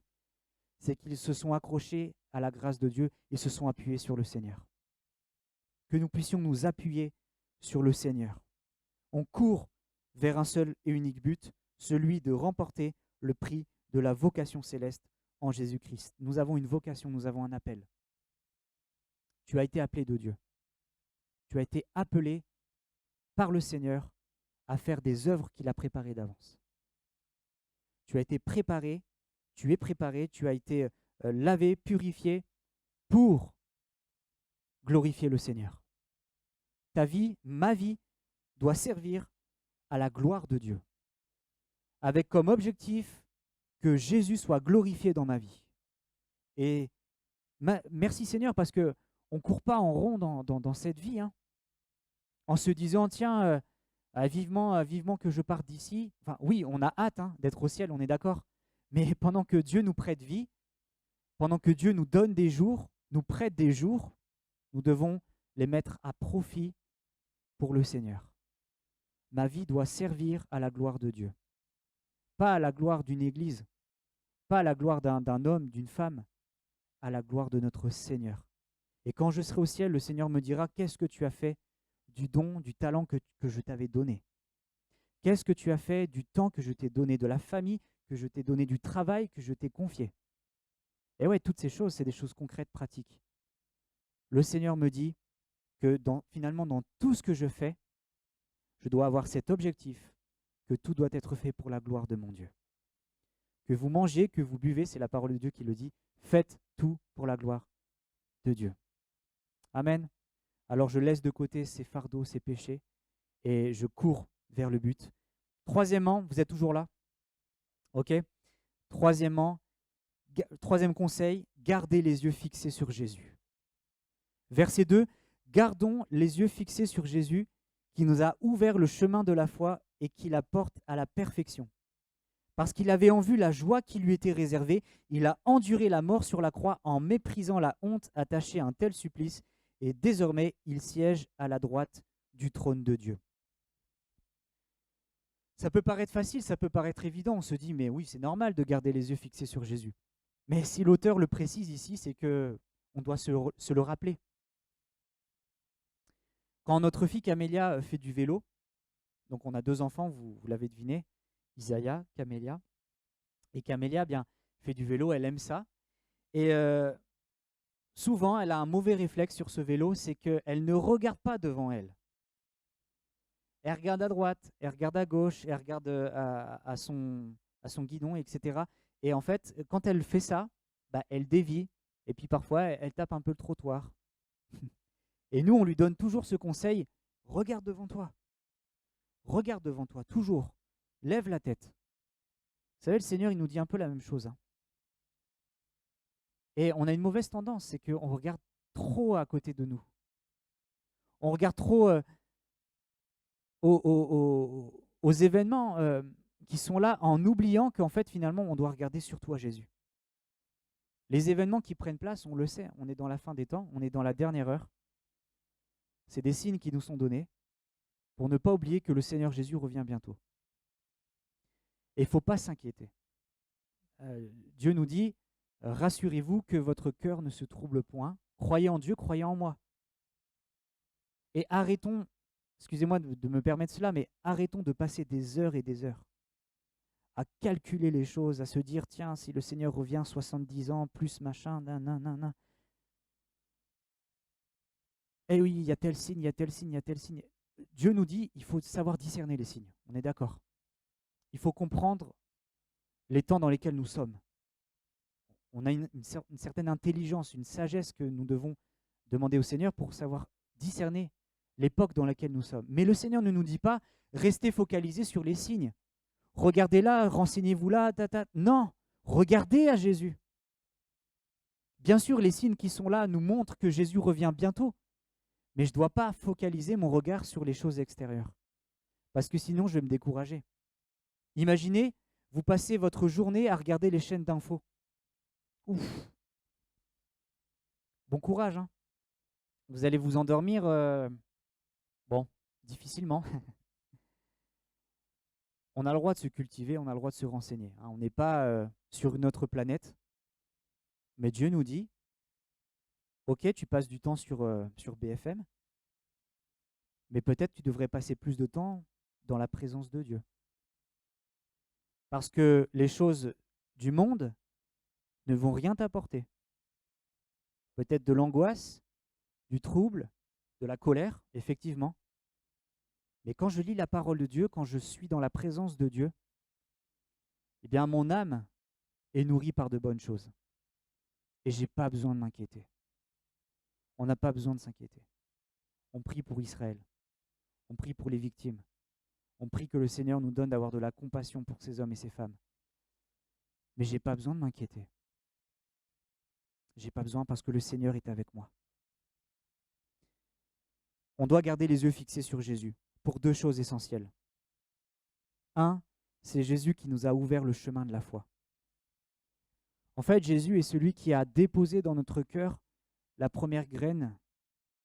C'est qu'ils se sont accrochés à la grâce de Dieu et se sont appuyés sur le Seigneur. Que nous puissions nous appuyer sur le Seigneur. On court vers un seul et unique but, celui de remporter le prix de la vocation céleste en Jésus-Christ. Nous avons une vocation, nous avons un appel. Tu as été appelé de Dieu. Tu as été appelé par le Seigneur à faire des œuvres qu'il a préparées d'avance. Tu as été préparé, tu es préparé, tu as été lavé, purifié pour glorifier le Seigneur. Ta vie, ma vie, doit servir à la gloire de Dieu, avec comme objectif que Jésus soit glorifié dans ma vie. Et merci Seigneur, parce qu'on ne court pas en rond dans cette vie, en se disant, tiens, vivement que je parte d'ici. Enfin, oui, on a hâte d'être au ciel, on est d'accord. Mais pendant que Dieu nous prête vie, pendant que Dieu nous donne des jours, nous prête des jours, nous devons les mettre à profit pour le Seigneur. Ma vie doit servir à la gloire de Dieu. Pas à la gloire d'une église, pas à la gloire d'un homme, d'une femme, à la gloire de notre Seigneur. Et quand je serai au ciel, le Seigneur me dira, qu'est-ce que tu as fait du don, du talent que je t'avais donné? Qu'est-ce que tu as fait du temps que je t'ai donné, de la famille que je t'ai donné, du travail que je t'ai confié? Et ouais, toutes ces choses, c'est des choses concrètes, pratiques. Le Seigneur me dit que finalement, dans tout ce que je fais, je dois avoir cet objectif, que tout doit être fait pour la gloire de mon Dieu. Que vous mangez, que vous buvez, c'est la parole de Dieu qui le dit, faites tout pour la gloire de Dieu. Amen. Alors je laisse de côté ces fardeaux, ces péchés, et je cours vers le but. Troisièmement, vous êtes toujours là? Ok. Troisième conseil, gardez les yeux fixés sur Jésus. Verset 2, gardons les yeux fixés sur Jésus qui nous a ouvert le chemin de la foi et qui la porte à la perfection. Parce qu'il avait en vue la joie qui lui était réservée, il a enduré la mort sur la croix en méprisant la honte attachée à un tel supplice, et désormais il siège à la droite du trône de Dieu. Ça peut paraître facile, ça peut paraître évident, on se dit mais oui, c'est normal de garder les yeux fixés sur Jésus. Mais si l'auteur le précise ici, c'est que on doit se le rappeler. Quand notre fille Camélia fait du vélo, donc on a 2 enfants, vous l'avez deviné, Isaiah, Camélia. Et Camélia fait du vélo, elle aime ça. Et souvent, elle a un mauvais réflexe sur ce vélo, c'est qu'elle ne regarde pas devant elle. Elle regarde à droite, elle regarde à gauche, elle regarde à son guidon, etc. Et en fait, quand elle fait ça, elle dévie. Et puis parfois, elle tape un peu le trottoir. Et nous, on lui donne toujours ce conseil, regarde devant toi. Regarde devant toi, toujours. Lève la tête. Vous savez, le Seigneur, il nous dit un peu la même chose. Et on a une mauvaise tendance, c'est qu'on regarde trop à côté de nous. On regarde trop aux événements qui sont là en oubliant qu'en fait, finalement, on doit regarder surtout à Jésus. Les événements qui prennent place, on le sait, on est dans la fin des temps, on est dans la dernière heure. C'est des signes qui nous sont donnés pour ne pas oublier que le Seigneur Jésus revient bientôt. Et il ne faut pas s'inquiéter. Dieu nous dit, rassurez-vous que votre cœur ne se trouble point. Croyez en Dieu, croyez en moi. Et arrêtons, excusez-moi de me permettre cela, mais arrêtons de passer des heures et des heures à calculer les choses, à se dire, tiens, si le Seigneur revient 70 ans, plus machin, nan. Eh oui, il y a tel signe, il y a tel signe, il y a tel signe. Dieu nous dit, il faut savoir discerner les signes. On est d'accord. Il faut comprendre les temps dans lesquels nous sommes. On a une certaine intelligence, une sagesse que nous devons demander au Seigneur pour savoir discerner l'époque dans laquelle nous sommes. Mais le Seigneur ne nous dit pas, restez focalisés sur les signes. Regardez là, renseignez-vous là, tata. Non, regardez à Jésus. Bien sûr, les signes qui sont là nous montrent que Jésus revient bientôt, mais je ne dois pas focaliser mon regard sur les choses extérieures, parce que sinon je vais me décourager. Imaginez, vous passez votre journée à regarder les chaînes d'infos. Ouf, bon courage, hein. Vous allez vous endormir, bon, difficilement. On a le droit de se cultiver, on a le droit de se renseigner, hein. On n'est pas sur une autre planète, mais Dieu nous dit, ok, tu passes du temps sur BFM, mais peut-être tu devrais passer plus de temps dans la présence de Dieu. Parce que les choses du monde ne vont rien t'apporter. Peut-être de l'angoisse, du trouble, de la colère, effectivement. Mais quand je lis la parole de Dieu, quand je suis dans la présence de Dieu, eh bien mon âme est nourrie par de bonnes choses. Et je n'ai pas besoin de m'inquiéter. On n'a pas besoin de s'inquiéter. On prie pour Israël. On prie pour les victimes. On prie que le Seigneur nous donne d'avoir de la compassion pour ces hommes et ces femmes. Mais je n'ai pas besoin de m'inquiéter. Je n'ai pas besoin parce que le Seigneur est avec moi. On doit garder les yeux fixés sur Jésus pour deux choses essentielles. Un, c'est Jésus qui nous a ouvert le chemin de la foi. En fait, Jésus est celui qui a déposé dans notre cœur la première graine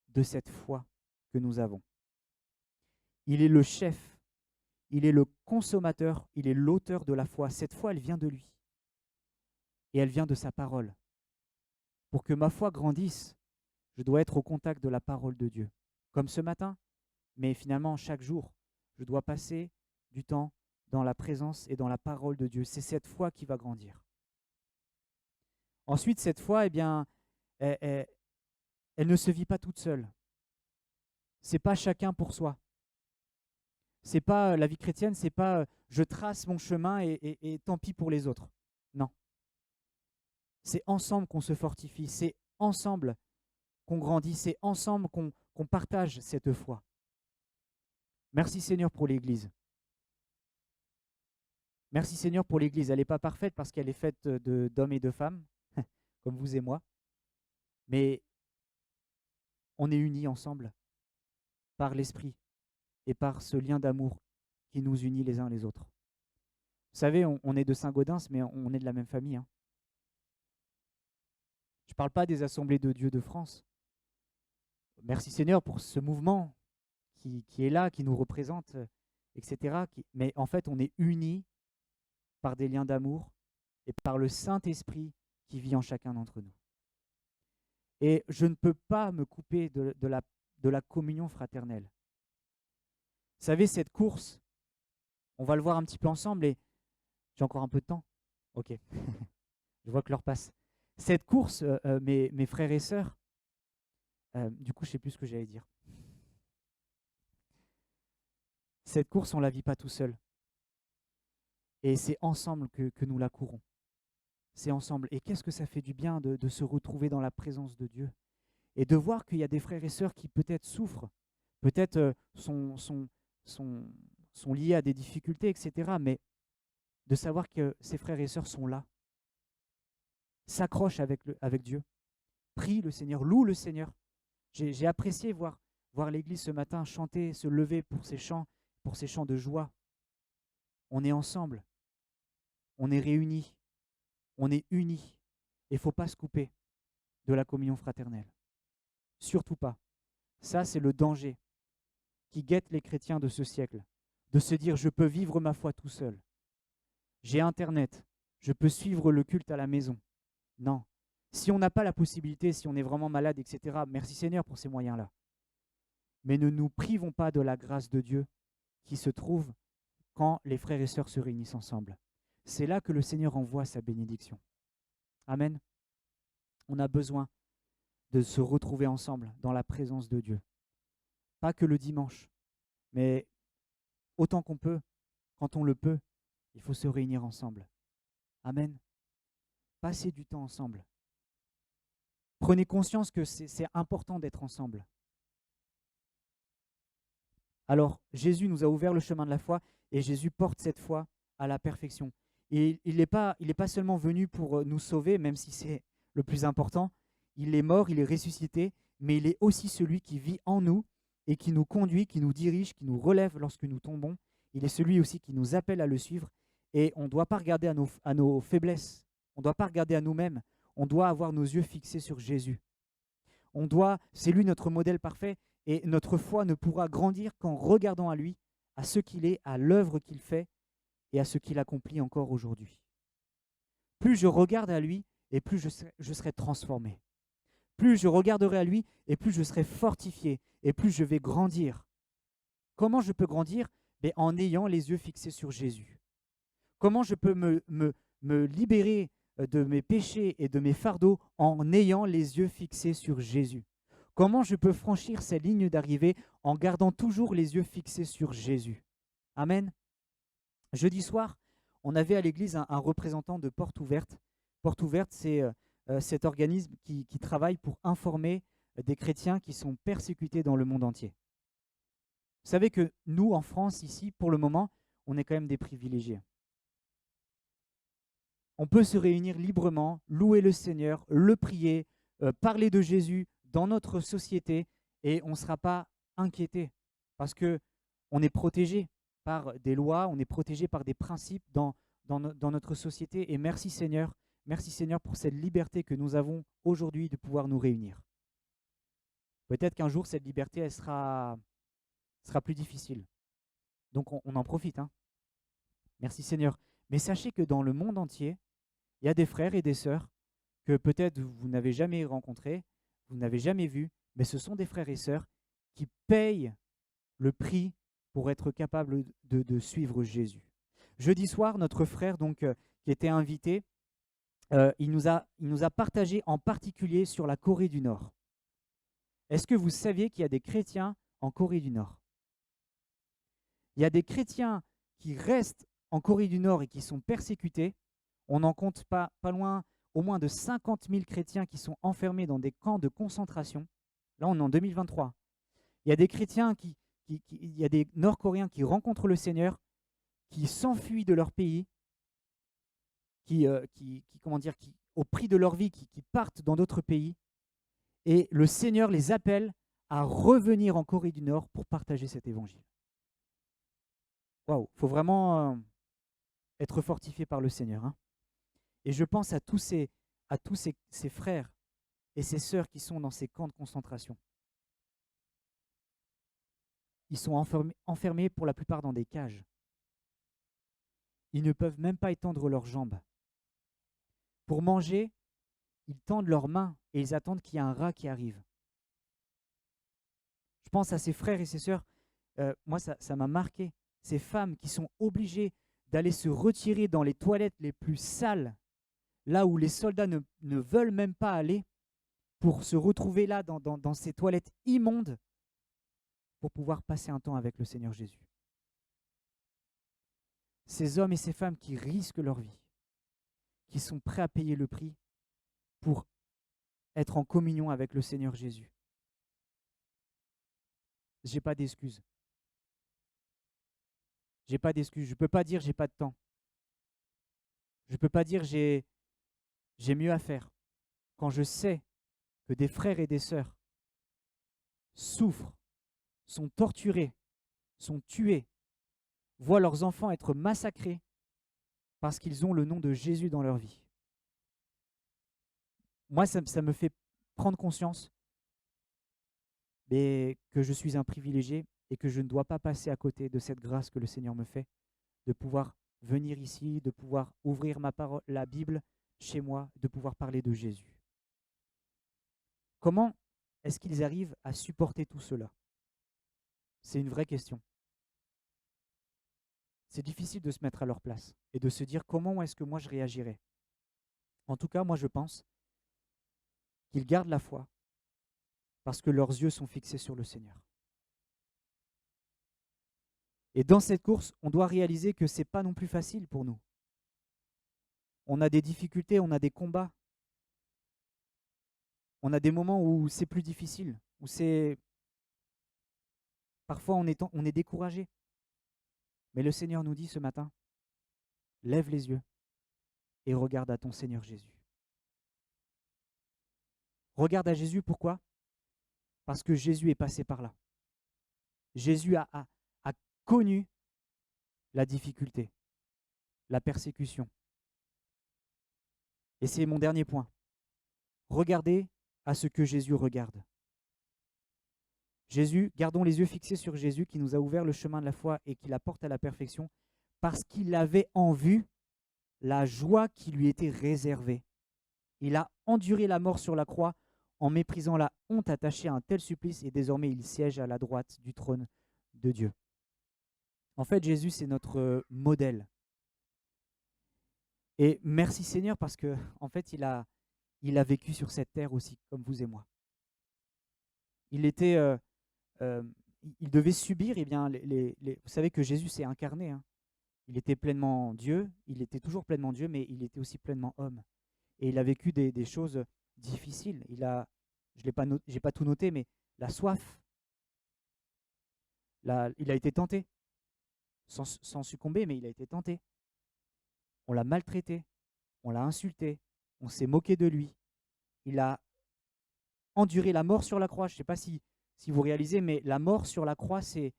de cette foi que nous avons. Il est le chef, il est le consommateur, il est l'auteur de la foi. Cette foi, elle vient de lui. Et elle vient de sa parole. Pour que ma foi grandisse, je dois être au contact de la parole de Dieu. Comme ce matin, mais finalement chaque jour, je dois passer du temps dans la présence et dans la parole de Dieu. C'est cette foi qui va grandir. Ensuite, cette foi, eh bien, elle ne se vit pas toute seule. C'est pas chacun pour soi. C'est pas la vie chrétienne, c'est pas je trace mon chemin et tant pis pour les autres. Non. C'est ensemble qu'on se fortifie, c'est ensemble qu'on grandit, c'est ensemble qu'on partage cette foi. Merci Seigneur pour l'Église. Merci Seigneur pour l'Église. Elle n'est pas parfaite parce qu'elle est faite d'hommes et de femmes, comme vous et moi. Mais on est unis ensemble par l'Esprit et par ce lien d'amour qui nous unit les uns les autres. Vous savez, on est de Saint-Gaudens, mais on est de la même famille, hein. Je ne parle pas des assemblées de Dieu de France. Merci Seigneur pour ce mouvement qui est là, qui nous représente, etc. Mais en fait, on est unis par des liens d'amour et par le Saint-Esprit qui vit en chacun d'entre nous. Et je ne peux pas me couper de la communion fraternelle. Vous savez, cette course, on va le voir un petit peu ensemble et j'ai encore un peu de temps. Ok, je vois que l'heure passe. Cette course, mes frères et sœurs, du coup, je ne sais plus ce que j'allais dire. Cette course, on ne la vit pas tout seul. Et c'est ensemble que nous la courons. C'est ensemble. Et qu'est-ce que ça fait du bien de se retrouver dans la présence de Dieu et de voir qu'il y a des frères et sœurs qui peut-être souffrent, peut-être sont liés à des difficultés, etc. Mais de savoir que ces frères et sœurs sont là, s'accrochent avec Dieu, prient le Seigneur, louent le Seigneur. J'ai apprécié voir l'Église ce matin chanter, se lever pour ces chants de joie. On est ensemble, on est réunis, on est unis. Et il ne faut pas se couper de la communion fraternelle. Surtout pas. Ça, c'est le danger qui guette les chrétiens de ce siècle, de se dire je peux vivre ma foi tout seul. J'ai Internet, je peux suivre le culte à la maison. Non. Si on n'a pas la possibilité, si on est vraiment malade, etc., merci Seigneur pour ces moyens-là. Mais ne nous privons pas de la grâce de Dieu qui se trouve quand les frères et sœurs se réunissent ensemble. C'est là que le Seigneur envoie sa bénédiction. Amen. On a besoin de se retrouver ensemble dans la présence de Dieu. Pas que le dimanche, mais autant qu'on peut, quand on le peut, il faut se réunir ensemble. Amen. Passez du temps ensemble. Prenez conscience que c'est important d'être ensemble. Alors, Jésus nous a ouvert le chemin de la foi et Jésus porte cette foi à la perfection. Et il n'est pas seulement venu pour nous sauver, même si c'est le plus important. Il est mort, il est ressuscité, mais il est aussi celui qui vit en nous et qui nous conduit, qui nous dirige, qui nous relève lorsque nous tombons. Il est celui aussi qui nous appelle à le suivre. Et on ne doit pas regarder à nos faiblesses. On ne doit pas regarder à nous-mêmes. On doit avoir nos yeux fixés sur Jésus. C'est lui notre modèle parfait. Et notre foi ne pourra grandir qu'en regardant à lui, à ce qu'il est, à l'œuvre qu'il fait et à ce qu'il accomplit encore aujourd'hui. Plus je regarde à lui, et plus je serai transformé. Plus je regarderai à lui, et plus je serai fortifié, et plus je vais grandir. Comment je peux grandir? En ayant les yeux fixés sur Jésus. Comment je peux me libérer de mes péchés et de mes fardeaux en ayant les yeux fixés sur Jésus? Comment je peux franchir ces lignes d'arrivée en gardant toujours les yeux fixés sur Jésus? Amen. Jeudi soir, on avait à l'église un représentant de Porte Ouverte. Porte Ouverte, c'est cet organisme qui travaille pour informer des chrétiens qui sont persécutés dans le monde entier. Vous savez que nous, en France, ici, pour le moment, on est quand même des privilégiés. On peut se réunir librement, louer le Seigneur, le prier, parler de Jésus dans notre société et on ne sera pas inquiété parce qu'on est protégé par des lois, on est protégé par des principes dans notre société. Et merci Seigneur pour cette liberté que nous avons aujourd'hui de pouvoir nous réunir. Peut-être qu'un jour, cette liberté, elle sera plus difficile. Donc on en profite. Hein. Merci Seigneur. Mais sachez que dans le monde entier, il y a des frères et des sœurs que peut-être vous n'avez jamais rencontrés, vous n'avez jamais vus, mais ce sont des frères et sœurs qui payent le prix pour être capables de suivre Jésus. Jeudi soir, notre frère donc, qui était invité, il nous a partagé en particulier sur la Corée du Nord. Est-ce que vous saviez qu'il y a des chrétiens en Corée du Nord? Il y a des chrétiens qui restent en Corée du Nord et qui sont persécutés. On n'en compte pas loin, au moins de 50 000 chrétiens qui sont enfermés dans des camps de concentration. Là, on est en 2023. Il y a des chrétiens il y a des Nord-Coréens qui rencontrent le Seigneur, qui s'enfuient de leur pays, au prix de leur vie, qui partent dans d'autres pays. Et le Seigneur les appelle à revenir en Corée du Nord pour partager cet évangile. Waouh, il faut vraiment être fortifié par le Seigneur. Hein. Et je pense à tous ces frères et ces sœurs qui sont dans ces camps de concentration. Ils sont enfermés pour la plupart dans des cages. Ils ne peuvent même pas étendre leurs jambes. Pour manger, ils tendent leurs mains et ils attendent qu'il y ait un rat qui arrive. Je pense à ces frères et ces sœurs, moi ça m'a marqué, ces femmes qui sont obligées d'aller se retirer dans les toilettes les plus sales, là où les soldats ne veulent même pas aller, pour se retrouver là dans ces toilettes immondes, pour pouvoir passer un temps avec le Seigneur Jésus. Ces hommes et ces femmes qui risquent leur vie, qui sont prêts à payer le prix pour être en communion avec le Seigneur Jésus. J'ai pas d'excuses. J'ai pas d'excuses. Je ne peux pas dire j'ai pas de temps. Je ne peux pas dire j'ai mieux à faire. Quand je sais que des frères et des sœurs souffrent, sont torturés, sont tués, voient leurs enfants être massacrés parce qu'ils ont le nom de Jésus dans leur vie. Moi, ça me fait prendre conscience que je suis un privilégié et que je ne dois pas passer à côté de cette grâce que le Seigneur me fait, de pouvoir venir ici, de pouvoir ouvrir ma parole, la Bible chez moi, de pouvoir parler de Jésus. Comment est-ce qu'ils arrivent à supporter tout cela? C'est une vraie question. C'est difficile de se mettre à leur place et de se dire comment est-ce que moi je réagirais. En tout cas, moi je pense qu'ils gardent la foi parce que leurs yeux sont fixés sur le Seigneur. Et dans cette course, on doit réaliser que ce n'est pas non plus facile pour nous. On a des difficultés, on a des combats. On a des moments où c'est plus difficile, où c'est... Parfois on est découragé. Mais le Seigneur nous dit ce matin, lève les yeux et regarde à ton Seigneur Jésus. Regarde à Jésus, pourquoi? Parce que Jésus est passé par là. Jésus a connu la difficulté, la persécution. Et c'est mon dernier point. Regardez à ce que Jésus regarde. Jésus, gardons les yeux fixés sur Jésus qui nous a ouvert le chemin de la foi et qui la porte à la perfection, parce qu'il avait en vue la joie qui lui était réservée. Il a enduré la mort sur la croix en méprisant la honte attachée à un tel supplice, et désormais il siège à la droite du trône de Dieu. En fait, Jésus, c'est notre modèle. Et merci Seigneur, parce que en fait, il a vécu sur cette terre aussi, comme vous et moi. Il devait subir, eh bien, vous savez que Jésus s'est incarné. Hein. Il était pleinement Dieu, il était toujours pleinement Dieu, mais il était aussi pleinement homme. Et il a vécu des choses difficiles. J'ai pas tout noté, mais la soif. Il a été tenté, sans succomber, mais il a été tenté. On l'a maltraité, on l'a insulté, on s'est moqué de lui. Il a enduré la mort sur la croix. Je ne sais pas si vous réalisez, mais la mort sur la croix, c'est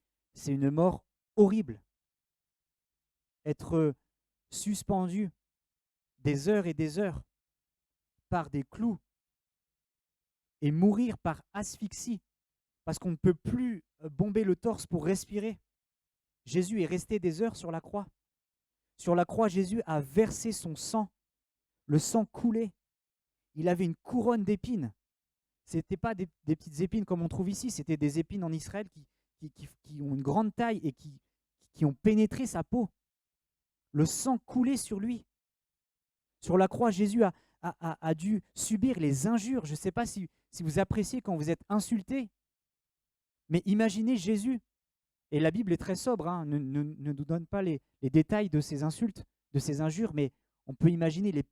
une mort horrible. Être suspendu des heures et des heures par des clous et mourir par asphyxie parce qu'on ne peut plus bomber le torse pour respirer. Jésus est resté des heures sur la croix. Sur la croix, Jésus a versé son sang. Le sang coulait. Il avait une couronne d'épines. Ce n'étaient pas des petites épines comme on trouve ici, c'était des épines en Israël qui ont une grande taille et qui ont pénétré sa peau. Le sang coulait sur lui. Sur la croix, Jésus a dû subir les injures. Je ne sais pas si vous appréciez quand vous êtes insulté, mais imaginez Jésus. Et la Bible est très sobre, hein, ne nous donne pas les détails de ces insultes, de ces injures, mais on peut imaginer les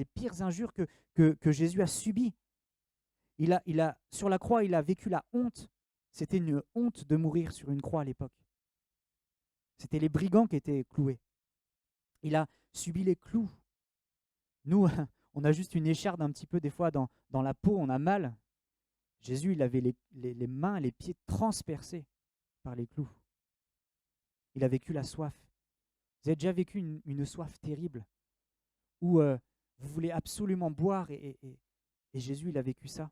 pires injures que Jésus a subies. Sur la croix, il a vécu la honte. C'était une honte de mourir sur une croix à l'époque. C'était les brigands qui étaient cloués. Il a subi les clous. Nous, on a juste une écharde un petit peu des fois dans la peau, on a mal. Jésus, il avait les mains et les pieds transpercés par les clous. Il a vécu la soif. Vous avez déjà vécu une soif terrible où vous voulez absolument boire et Jésus, il a vécu ça.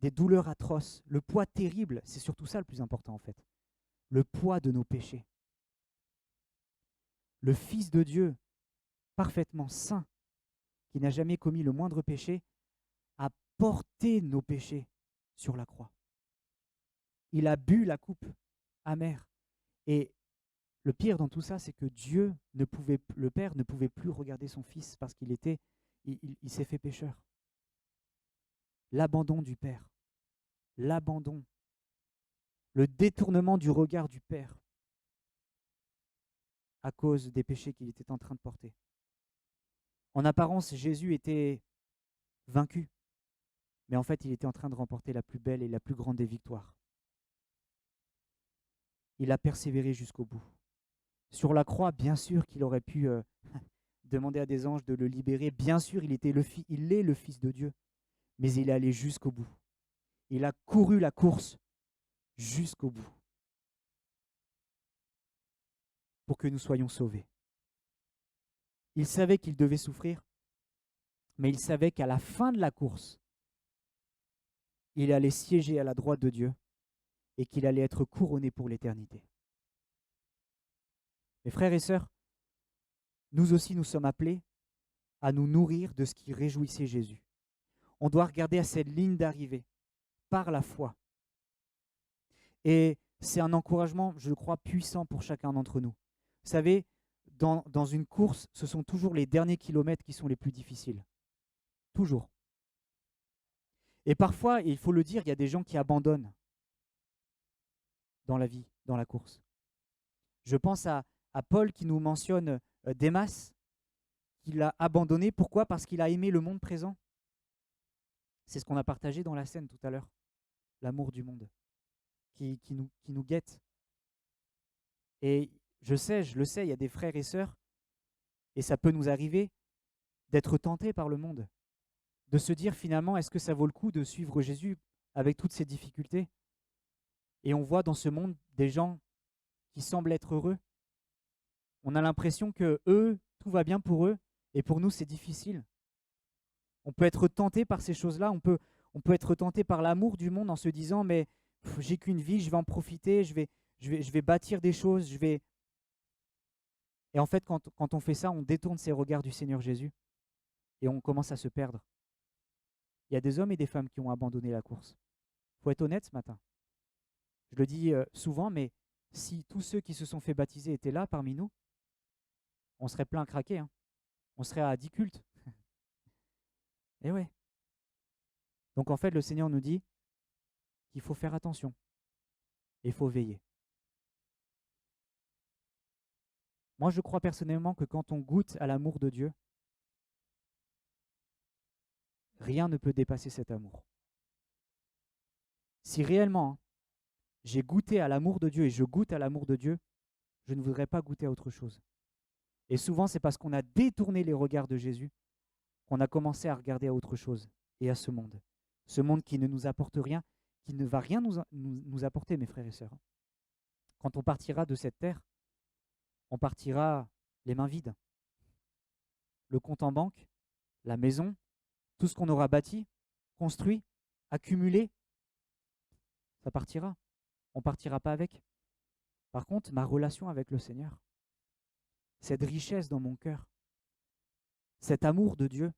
Des douleurs atroces, le poids terrible, c'est surtout ça le plus important en fait. Le poids de nos péchés. Le Fils de Dieu, parfaitement saint, qui n'a jamais commis le moindre péché, a porté nos péchés sur la croix. Il a bu la coupe amère. Et le pire dans tout ça, c'est que le Père ne pouvait plus regarder son Fils parce qu'il s'est fait pécheur. L'abandon du Père, l'abandon, le détournement du regard du Père à cause des péchés qu'il était en train de porter. En apparence, Jésus était vaincu, mais en fait, il était en train de remporter la plus belle et la plus grande des victoires. Il a persévéré jusqu'au bout. Sur la croix, bien sûr qu'il aurait pu demander à des anges de le libérer. Bien sûr, il est le Fils de Dieu, mais il est allé jusqu'au bout. Il a couru la course jusqu'au bout pour que nous soyons sauvés. Il savait qu'il devait souffrir, mais il savait qu'à la fin de la course, il allait siéger à la droite de Dieu et qu'il allait être couronné pour l'éternité. Mes frères et sœurs, nous aussi nous sommes appelés à nous nourrir de ce qui réjouissait Jésus. On doit regarder à cette ligne d'arrivée par la foi. Et c'est un encouragement, je crois, puissant pour chacun d'entre nous. Vous savez, dans une course, ce sont toujours les derniers kilomètres qui sont les plus difficiles. Toujours. Et parfois, il faut le dire, il y a des gens qui abandonnent dans la vie, dans la course. Je pense à Paul qui nous mentionne Démas, qu'il a abandonné. Pourquoi? Parce qu'il a aimé le monde présent. C'est ce qu'on a partagé dans la scène tout à l'heure. L'amour du monde qui nous guette. Et je le sais, il y a des frères et sœurs, et ça peut nous arriver d'être tentés par le monde, de se dire finalement, est-ce que ça vaut le coup de suivre Jésus avec toutes ces difficultés? Et on voit dans ce monde des gens qui semblent être heureux. On a l'impression que eux, tout va bien pour eux, et pour nous, c'est difficile. On peut être tenté par ces choses-là, on peut être tenté par l'amour du monde en se disant, mais j'ai qu'une vie, je vais en profiter, je vais bâtir des choses, je vais... Et en fait, quand on fait ça, on détourne ses regards du Seigneur Jésus et on commence à se perdre. Il y a des hommes et des femmes qui ont abandonné la course. Il faut être honnête ce matin. Je le dis souvent, mais si tous ceux qui se sont fait baptiser étaient là parmi nous, on serait plein à craquer. Hein. On serait à 10 cultes. Et ouais. Donc en fait, le Seigneur nous dit qu'il faut faire attention et il faut veiller. Moi, je crois personnellement que quand on goûte à l'amour de Dieu, rien ne peut dépasser cet amour. Si réellement j'ai goûté à l'amour de Dieu et je goûte à l'amour de Dieu, je ne voudrais pas goûter à autre chose. Et souvent, c'est parce qu'on a détourné les regards de Jésus qu'on a commencé à regarder à autre chose et à ce monde. Ce monde qui ne nous apporte rien, qui ne va rien nous apporter, mes frères et sœurs. Quand on partira de cette terre, on partira les mains vides. Le compte en banque, la maison, tout ce qu'on aura bâti, construit, accumulé, ça partira. On ne partira pas avec. Par contre, ma relation avec le Seigneur, cette richesse dans mon cœur, cet amour de Dieu,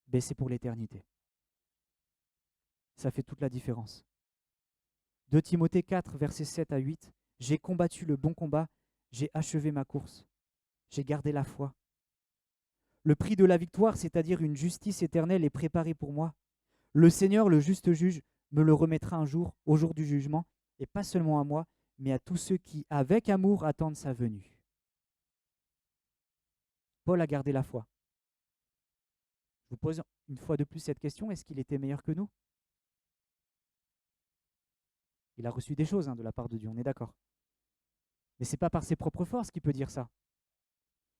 ben c'est pour l'éternité. Ça fait toute la différence. 2 Timothée 4, versets 7 à 8. J'ai combattu le bon combat, j'ai achevé ma course, j'ai gardé la foi. Le prix de la victoire, c'est-à-dire une justice éternelle, est préparé pour moi. Le Seigneur, le juste juge, me le remettra un jour, au jour du jugement, et pas seulement à moi, mais à tous ceux qui, avec amour, attendent sa venue. Paul a gardé la foi. Je vous pose une fois de plus cette question, est-ce qu'il était meilleur que nous? Il a reçu des choses de la part de Dieu, on est d'accord. Mais ce n'est pas par ses propres forces qu'il peut dire ça.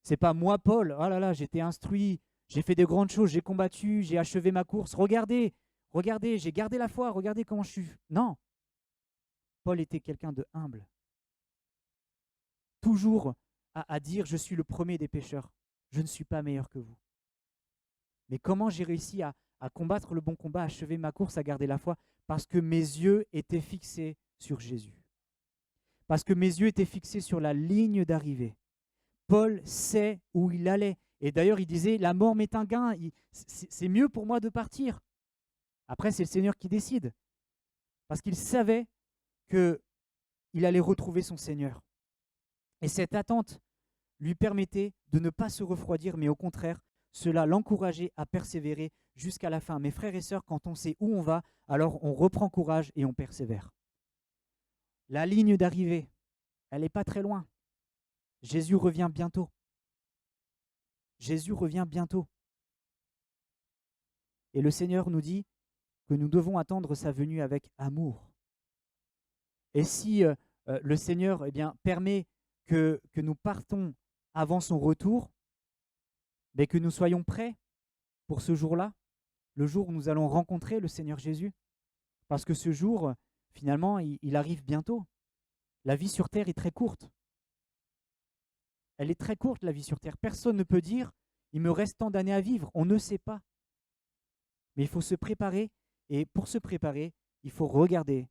C'est pas moi, Paul, oh là là, j'étais instruit, j'ai fait de grandes choses, j'ai combattu, j'ai achevé ma course. Regardez, regardez, j'ai gardé la foi, regardez comment je suis. Non, Paul était quelqu'un de humble. Toujours à dire, je suis le premier des pécheurs, je ne suis pas meilleur que vous. Mais comment j'ai réussi à combattre le bon combat, à achever ma course, à garder la foi? Parce que mes yeux étaient fixés sur Jésus. Parce que mes yeux étaient fixés sur la ligne d'arrivée. Paul sait où il allait. Et d'ailleurs, il disait, la mort m'est un gain, c'est mieux pour moi de partir. Après, c'est le Seigneur qui décide. Parce qu'il savait qu'il allait retrouver son Seigneur. Et cette attente lui permettait de ne pas se refroidir, mais au contraire, cela l'encourageait à persévérer jusqu'à la fin. Mes frères et sœurs, quand on sait où on va, alors on reprend courage et on persévère. La ligne d'arrivée, elle n'est pas très loin. Jésus revient bientôt. Jésus revient bientôt. Et le Seigneur nous dit que nous devons attendre sa venue avec amour. Et si le Seigneur permet que nous partons avant son retour, mais que nous soyons prêts pour ce jour-là, le jour où nous allons rencontrer le Seigneur Jésus. Parce que ce jour, finalement, il arrive bientôt. La vie sur terre est très courte. Elle est très courte, la vie sur terre. Personne ne peut dire, il me reste tant d'années à vivre. On ne sait pas. Mais il faut se préparer. Et pour se préparer, il faut regarder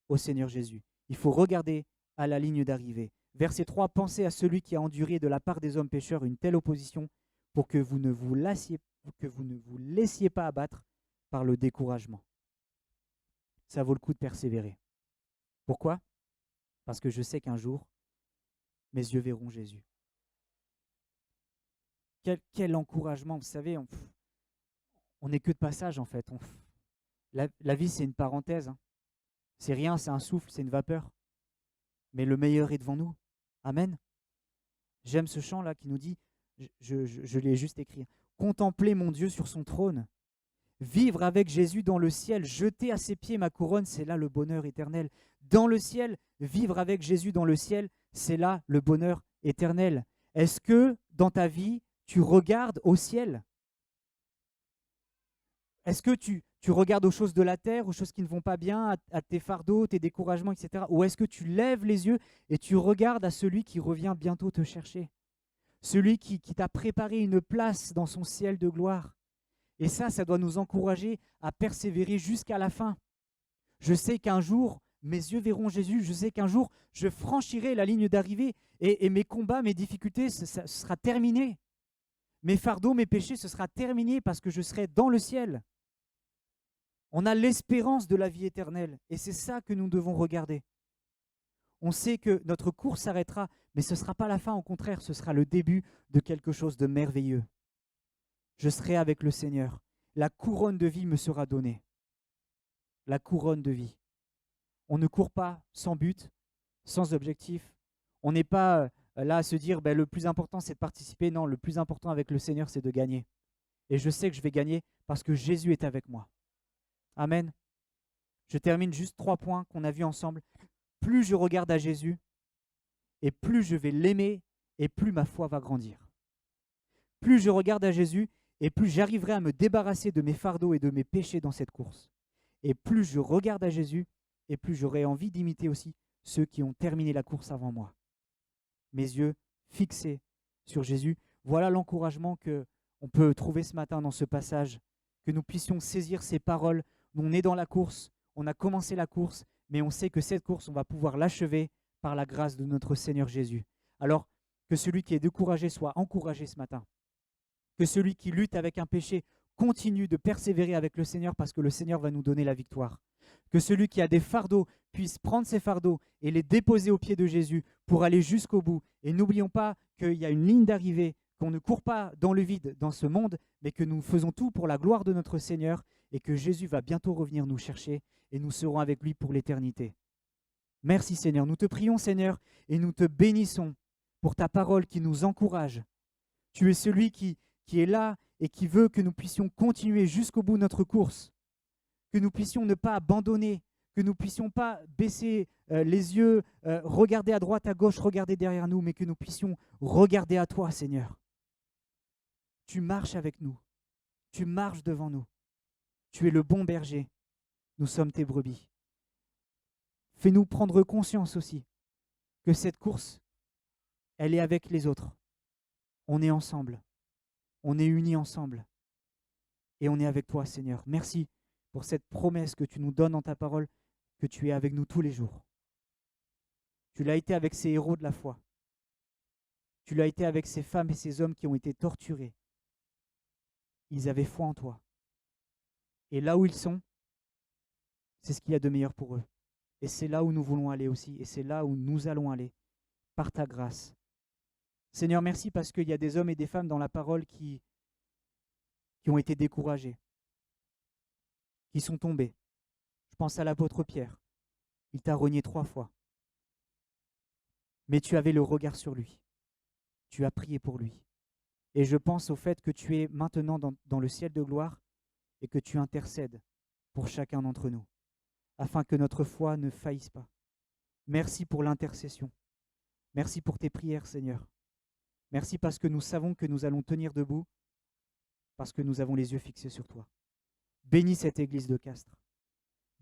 au Seigneur Jésus. Il faut regarder à la ligne d'arrivée. Verset 3, pensez à celui qui a enduré de la part des hommes pécheurs une telle opposition pour que vous ne vous laissiez pas abattre par le découragement. Ça vaut le coup de persévérer. Pourquoi? Parce que je sais qu'un jour, mes yeux verront Jésus. Quel encouragement, vous savez, on n'est que de passage en fait. La vie, c'est une parenthèse, hein. C'est rien, c'est un souffle, c'est une vapeur. Mais le meilleur est devant nous. Amen. J'aime ce chant-là qui nous dit, je l'ai juste écrit, contempler mon Dieu sur son trône, vivre avec Jésus dans le ciel, jeter à ses pieds ma couronne, c'est là le bonheur éternel. Dans le ciel, vivre avec Jésus dans le ciel, c'est là le bonheur éternel. Est-ce que dans ta vie, tu regardes au ciel? Est-ce que tu regardes aux choses de la terre, aux choses qui ne vont pas bien, à tes fardeaux, tes découragements, etc. Ou est-ce que tu lèves les yeux et tu regardes à celui qui revient bientôt te chercher? Celui qui t'a préparé une place dans son ciel de gloire. Et ça doit nous encourager à persévérer jusqu'à la fin. Je sais qu'un jour, mes yeux verront Jésus. Je sais qu'un jour, je franchirai la ligne d'arrivée et mes combats, mes difficultés, ce sera terminé. Mes fardeaux, mes péchés, ce sera terminé parce que je serai dans le ciel. On a l'espérance de la vie éternelle et c'est ça que nous devons regarder. On sait que notre course s'arrêtera, mais ce ne sera pas la fin, au contraire, ce sera le début de quelque chose de merveilleux. Je serai avec le Seigneur. La couronne de vie me sera donnée. La couronne de vie. On ne court pas sans but, sans objectif. On n'est pas là à se dire le plus important c'est de participer. Non, le plus important avec le Seigneur c'est de gagner. Et je sais que je vais gagner parce que Jésus est avec moi. Amen. Je termine juste 3 points qu'on a vus ensemble. Plus je regarde à Jésus, et plus je vais l'aimer, et plus ma foi va grandir. Plus je regarde à Jésus, et plus j'arriverai à me débarrasser de mes fardeaux et de mes péchés dans cette course. Et plus je regarde à Jésus, et plus j'aurai envie d'imiter aussi ceux qui ont terminé la course avant moi. Mes yeux fixés sur Jésus. Voilà l'encouragement qu'on peut trouver ce matin dans ce passage, que nous puissions saisir ces paroles. On est dans la course, on a commencé la course, mais on sait que cette course, on va pouvoir l'achever par la grâce de notre Seigneur Jésus. Alors, que celui qui est découragé soit encouragé ce matin. Que celui qui lutte avec un péché continue de persévérer avec le Seigneur parce que le Seigneur va nous donner la victoire. Que celui qui a des fardeaux puisse prendre ses fardeaux et les déposer aux pieds de Jésus pour aller jusqu'au bout. Et n'oublions pas qu'il y a une ligne d'arrivée, qu'on ne court pas dans le vide dans ce monde, mais que nous faisons tout pour la gloire de notre Seigneur et que Jésus va bientôt revenir nous chercher et nous serons avec lui pour l'éternité. Merci Seigneur, nous te prions Seigneur et nous te bénissons pour ta parole qui nous encourage. Tu es celui qui est là et qui veut que nous puissions continuer jusqu'au bout de notre course, que nous puissions ne pas abandonner, que nous puissions pas baisser les yeux, regarder à droite, à gauche, regarder derrière nous, mais que nous puissions regarder à toi Seigneur. Tu marches avec nous, tu marches devant nous, tu es le bon berger, nous sommes tes brebis. Fais-nous prendre conscience aussi que cette course, elle est avec les autres. On est ensemble, on est unis ensemble et on est avec toi Seigneur. Merci pour cette promesse que tu nous donnes dans ta parole, que tu es avec nous tous les jours. Tu l'as été avec ces héros de la foi. Tu l'as été avec ces femmes et ces hommes qui ont été torturés. Ils avaient foi en toi. Et là où ils sont, c'est ce qu'il y a de meilleur pour eux. Et c'est là où nous voulons aller aussi. Et c'est là où nous allons aller, par ta grâce. Seigneur, merci parce qu'il y a des hommes et des femmes dans la parole qui ont été découragés, qui sont tombés. Je pense à l'apôtre Pierre. Il t'a renié 3 fois. Mais tu avais le regard sur lui. Tu as prié pour lui. Et je pense au fait que tu es maintenant dans le ciel de gloire et que tu intercèdes pour chacun d'entre nous, afin que notre foi ne faillisse pas. Merci pour l'intercession. Merci pour tes prières, Seigneur. Merci parce que nous savons que nous allons tenir debout, parce que nous avons les yeux fixés sur toi. Bénis cette église de Castres.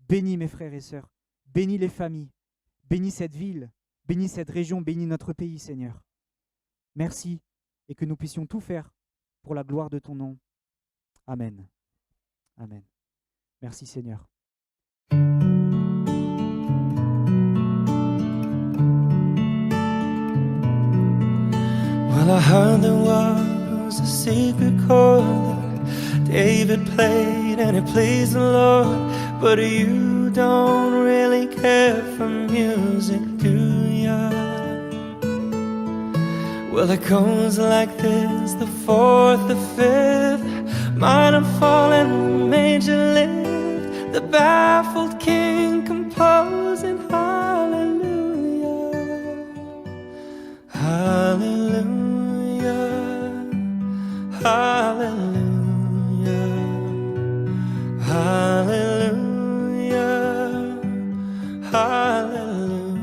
Bénis mes frères et sœurs. Bénis les familles. Bénis cette ville. Bénis cette région. Bénis notre pays, Seigneur. Merci et que nous puissions tout faire pour la gloire de ton nom. Amen. Amen. Merci, Seigneur. Well, I heard there was a secret chord that David played and it pleased the Lord, but you don't really care for music, do ya? Well, it goes like this, the 4th, the 5th, minor fall and major lift, the baffled king composing hallelujah, hallelujah, hallelujah, hallelujah, hallelujah.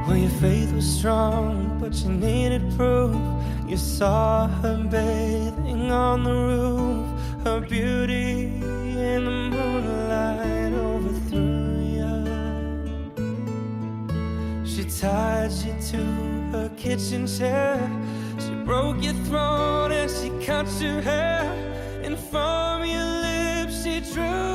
Well, your faith was strong, but you needed proof. You saw her bathing on the roof. Her beauty in the moonlight overthrew you. She tied you to her kitchen chair. She broke your throat and she cut your hair. And from your lips she drew